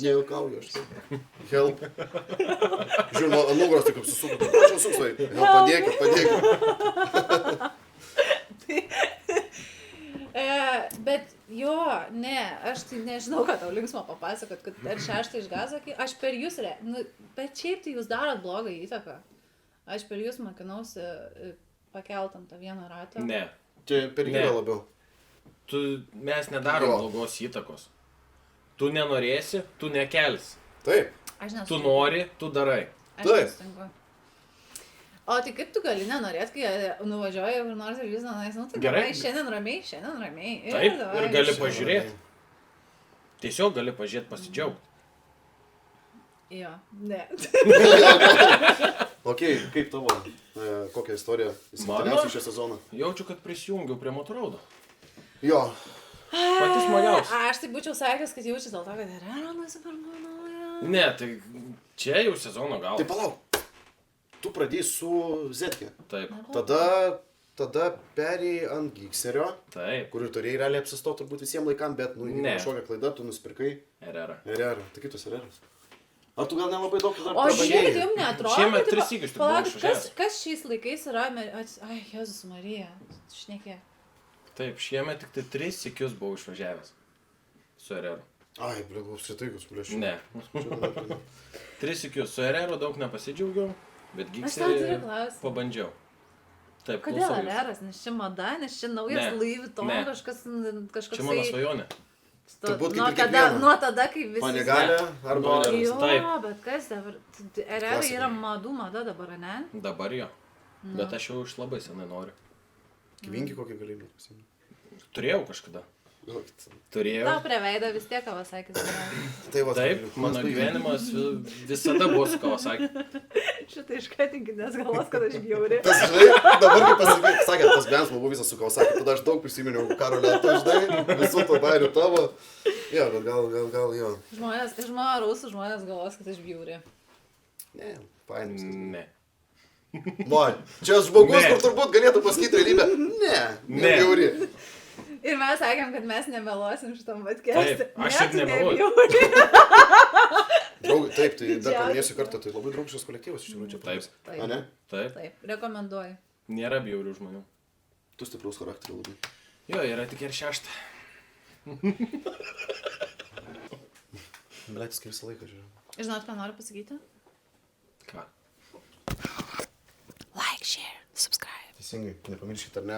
Speaker 4: Nejuokauju aš. Help. Žiūrėjau, ant nugaros taip kaip susuku. Aš jau suksai. Padėkit.
Speaker 1: Bet jo, ne, aš tai nežinau, ką tau linksmo papasakot, kad per 6 iš gazo, aš per jūs, bet šiaip tai jūs darot blogą įtaką. Aš per jūs mokinausi pakeltam tą vieną ratą.
Speaker 3: Ne.
Speaker 4: Čia per gilą labiau.
Speaker 3: Mes nedarom blogos įtakos. Tu nenorėsi, tu nekelsi.
Speaker 4: Taip.
Speaker 3: Tu nori, tu darai.
Speaker 1: Aš nesutinku. O tai kaip tu gali nenorėt, kai nuvažiuoji kur nors ir vis dienais, nu tai gerai, šiandien ramiai.
Speaker 3: Taip, ir gali pažiūrėti. Tiesiog gali pažiūrėti, pasidžiaugti.
Speaker 1: Jo, ne.
Speaker 4: Ok, kaip tavo, kokią istoriją įsimintiniausia šią sezoną?
Speaker 3: Jaučiu, kad prisijungiau prie Motoraudo.
Speaker 4: Jo.
Speaker 3: Pati smagiausia.
Speaker 1: Aš tai būčiau sakęs, kad jaučiu dėl to, kad yra nusipirkau naują.
Speaker 3: Ne, tai čia jau sezono gal.
Speaker 4: Tai palauk. Tu pradėjai su Zetke.
Speaker 3: Taip.
Speaker 4: Tada perėjai ant Gikserio,
Speaker 3: Taip.
Speaker 4: kur ir turėjai realiai apsistoti turbūt visiems laikam, bet kažkokią klaidą tu nusipirkai. RR. Tai kitus RR. Ar tu gal nelabai daug dar
Speaker 1: prabandėjai? O žiūrėk, jums neatrodo.
Speaker 3: Šiemet 3 sykius tu buvai išvažiavęs.
Speaker 1: Kas šiais laikais yra... Ai, Jėzus Marija, šnekė.
Speaker 3: Taip, šiemet tik tai 3 sykius buvau išvažiavęs. Su RR.
Speaker 4: Ai, apskritai, kad suplėšiu.
Speaker 3: Ne. 3 sykius. Su RR daug nepasidžiaugiau. Bet Gikserį pabandžiau. Taip,
Speaker 1: kodėl RR'as? Nes čia mada, nes čia naujas Louis Vuitton, kažkas...
Speaker 3: Čia mano svajonė.
Speaker 1: Nuo tada, kai visi...
Speaker 4: Panegalė arba...
Speaker 1: Jo, bet kas dabar... RR yra madų mada dabar, ne?
Speaker 3: Dabar jo. Bet aš jau iš labai senai noriu.
Speaker 4: Gyvingi kokį galimybę pasiimti?
Speaker 3: Turėjau kažkada. Turėjau.
Speaker 1: Tau prie veido vis tiek Kawasakis yra.
Speaker 3: Taip, mano gyvenimas visada buvo su Kawasaki.
Speaker 1: Šitą iškatinkit, nes galvos, kad aš bjauri.
Speaker 4: Tas, žinai, dabar kaip pasakė, tas gyvenimas buvo visas su Kawasaki, tada aš daug prisiminiau Karolio, tu žinai, visų to bairių tavo. Jo, bet gal jo.
Speaker 1: Žmonės, iš mano rusų žmonės galvos, kad aš bjauri.
Speaker 4: Ne, fainis.
Speaker 3: Ne.
Speaker 4: Va, čia žmogus, kur turbūt galėtų pasakyti realybę. Ne bjauri.
Speaker 1: Ir mes sakėm, kad mes nemeluosim šitam podcast'e.
Speaker 3: Taip, aš ir nemeluoju.
Speaker 4: Taip, tai dar paminėsiu kartą, tai labai draugiškas kolektyvas iš tikrųjų čia.
Speaker 3: Taip.
Speaker 4: A ne?
Speaker 3: Taip,
Speaker 1: rekomenduoju.
Speaker 3: Nėra bjaurių žmonių.
Speaker 4: Tu stipraus charakterio labai.
Speaker 3: Jo, yra tik ir 6.
Speaker 4: Blėtis, kai visą laiką žiūrėjau.
Speaker 1: Žinot, ką noriu pasakyti?
Speaker 3: Ką?
Speaker 1: Like, share, subscribe.
Speaker 4: Teisingai, nepamirškite ar ne,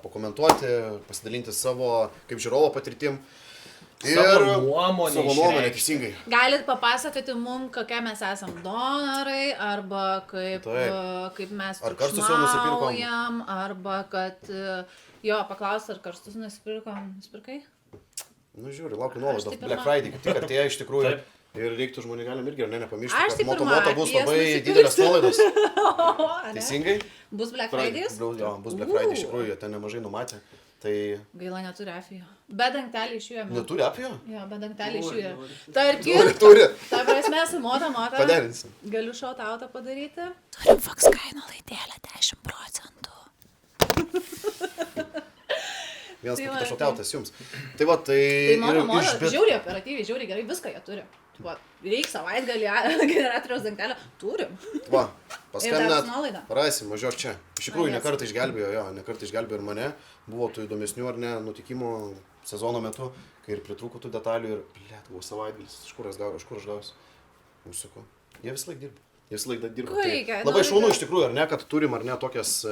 Speaker 4: pakomentuoti, pasidalinti savo, kaip žiūrovo patirtim.
Speaker 3: Savo nuomonę,
Speaker 4: teisingai.
Speaker 1: Galit papasakoti mum, kokie mes esam donorai, arba kaip mes triukšmaujam, arba kad, paklausti, ar karstus nusipirkom. Nusipirkai?
Speaker 4: Nu žiūri, laukiu nuolaidos. Black Friday, kaip tik artėja iš tikrųjų. Taip. Ir reiktų žmonių galim irgi, ar nepamiršti, kad Motomoto bus labai didelės nuolaidos. Teisingai?
Speaker 1: Bus Black Fridays?
Speaker 4: Jo, bus Black Friday, iš tikrųjų, ten nemažai numatė.
Speaker 1: Gaila, neturi afijo. Be dangtelį iš jų.
Speaker 4: Neturi afijo?
Speaker 1: Jo, be dangtelį iš jų.
Speaker 4: Turi.
Speaker 1: Ta prasme, su Motomoto
Speaker 4: paderinsim.
Speaker 1: Galiu shout-outą padaryti. Turim Fox kaino laidėlę 10%.
Speaker 4: Vienas kitas shout-outas jums. Tai va, tai...
Speaker 1: Tai Motomoto žiūri operatyviai, žiūri gerai, viską jie turi. Va, reikia savaitgalį generatoriaus dangtelio. Turim.
Speaker 4: Va, paskambinat, parasim, važiuok čia. Iš tikrųjų, nekartą išgelbėjo ir mane. Buvo tų įdomesnių ar ne nutikimų sezono metu, kai ir pritrūko tų detalių ir, buvo savaitgalis, iš kur aš gausiu. Užsuku. Jie visą laiką dirba. Tai labai šaunu iš tikrųjų, ar ne, kad turim ar ne tokias,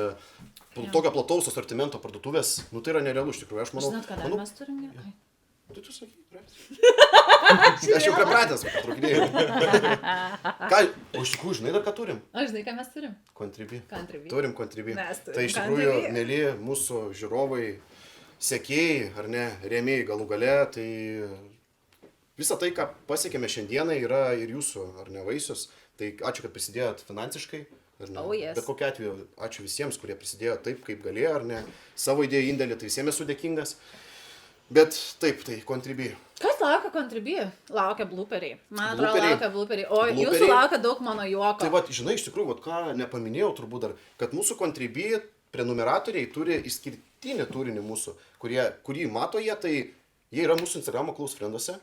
Speaker 4: tokio plataus asortimento parduotuvės. Nu tai yra nerealu iš tikrųjų. Aš manau.
Speaker 1: Žinot, kada mes turim?
Speaker 4: Tai tu sakai, aš jau pripratęs, patraukinėjau. Ką, o iš tikrųjų, žinai dar ką turim?
Speaker 1: Aš žinai, ką mes turim?
Speaker 4: Contribui.
Speaker 1: Turim
Speaker 4: Contribui. Tai iš tikrųjų, mėly mūsų žiūrovai, sekėjai, ar ne, rėmėjai galų gale, tai visa tai, ką pasiekėme šiandieną, yra ir jūsų, ar ne, vaisius. Tai ačiū, kad prisidėjot finansiškai. Bet kokiu atveju, ačiū visiems, kurie prisidėjo taip, kaip galėjo, ar ne, savo idėjų indėlį, tai visiems esu dėkingas. Bet taip, tai Contribui.
Speaker 1: Kas laukia Contribui? Laukia blooperiai. Man atrodo,
Speaker 4: Blooperiai.
Speaker 1: laukia blooperiai. O jūsų
Speaker 4: Blooperiai.
Speaker 1: laukia daug mano juoko.
Speaker 4: Tai va, žinai, iš tikrųjų, vat, ką nepaminėjau turbūt dar, kad mūsų Contribui prenumeratoriai turi išskirtinį turinį mūsų, kurį mato jie, tai jie yra mūsų Instagramo close frienduose.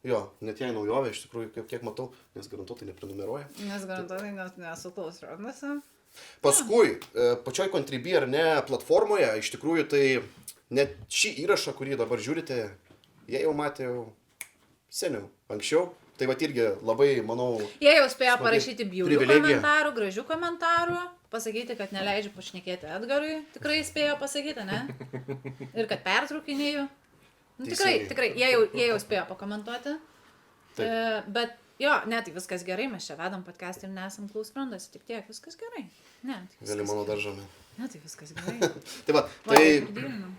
Speaker 4: Jo, net jei naujovė, iš tikrųjų, kiek matau, nes garantuotai neprenumeruoja.
Speaker 1: Nes garantuotai nesu close frienduose.
Speaker 4: Paskui, pačioj Contribui ar ne platformoje, iš tikrųjų, tai net šį įrašą, kurį dabar žiūrite, jie jau matė jau seniau, anksčiau. Tai va irgi labai, manau...
Speaker 1: Jie jau spėjo
Speaker 4: smagi
Speaker 1: parašyti bjaurių
Speaker 4: privilegija.
Speaker 1: komentarų, gražių komentarų, pasakyti, kad neleidžiu pašnekėti Edgarui, tikrai spėjo pasakyti, ne? Ir kad pertraukinėjau. Nu, tikrai, jie jau spėjo pakomentuoti. Bet jo, ne, tai viskas gerai, mes čia vedam podcast'ą ir nesam close frienduose, tik tiek, viskas gerai. Ne, tai viskas
Speaker 4: Gali mano daržame.
Speaker 1: Ne, tai viskas gerai.
Speaker 4: Tai va, tai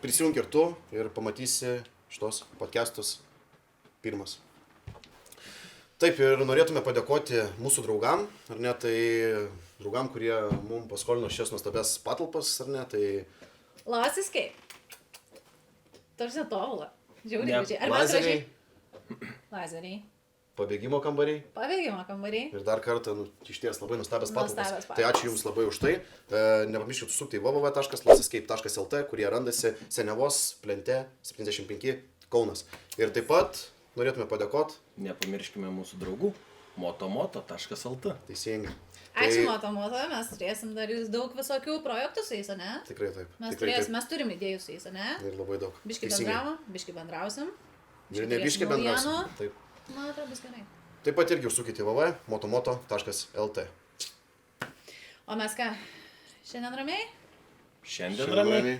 Speaker 4: prisijunk ir tu ir pamatysi šitos podcastus pirmas. Taip, ir norėtume padėkoti mūsų draugam, ar ne, tai draugam, kurie mums paskolino šias nuostabias patalpas, ar ne, tai...
Speaker 1: Lost Escape. Tarsi tobulą. Žiauriai
Speaker 3: Ne,
Speaker 1: gražiai. Ar mes
Speaker 4: lazeriai.
Speaker 1: gražiai? Lazeriai.
Speaker 4: Pabėgimo kambariai.
Speaker 1: Pabėgimo kambariai.
Speaker 4: Ir dar kartą, išties labai nuostabios patalpas.
Speaker 1: Nuostabios
Speaker 4: Tai ačiū Jums labai už tai. Nepamirškite užsukti į www.losescape.lt, kurie randasi Senevos plente 75 Kaunas. Ir taip pat norėtume padėkoti.
Speaker 3: Nepamirškime mūsų draugų. motomoto.lt.
Speaker 4: Teisingai.
Speaker 1: Ačiū, Moto, mes turėsim dar daug visokių projektų su jais, ne?
Speaker 4: Tikrai taip.
Speaker 1: Mes
Speaker 4: Tikrai taip.
Speaker 1: mes turim idėjų su jais, ne?
Speaker 4: Ir labai daug.
Speaker 1: Biški
Speaker 4: Teisingai.
Speaker 1: bendravom, biški bendrausim.
Speaker 4: Ir ne biški bendrausim. Taip.
Speaker 1: Man atrodo, bus gerai.
Speaker 4: Taip pat irgi užsukite į www.motomoto.lt.
Speaker 1: O mes ką? Šiandien ramiai?
Speaker 3: Šiandien ramiai.
Speaker 4: Ramiai.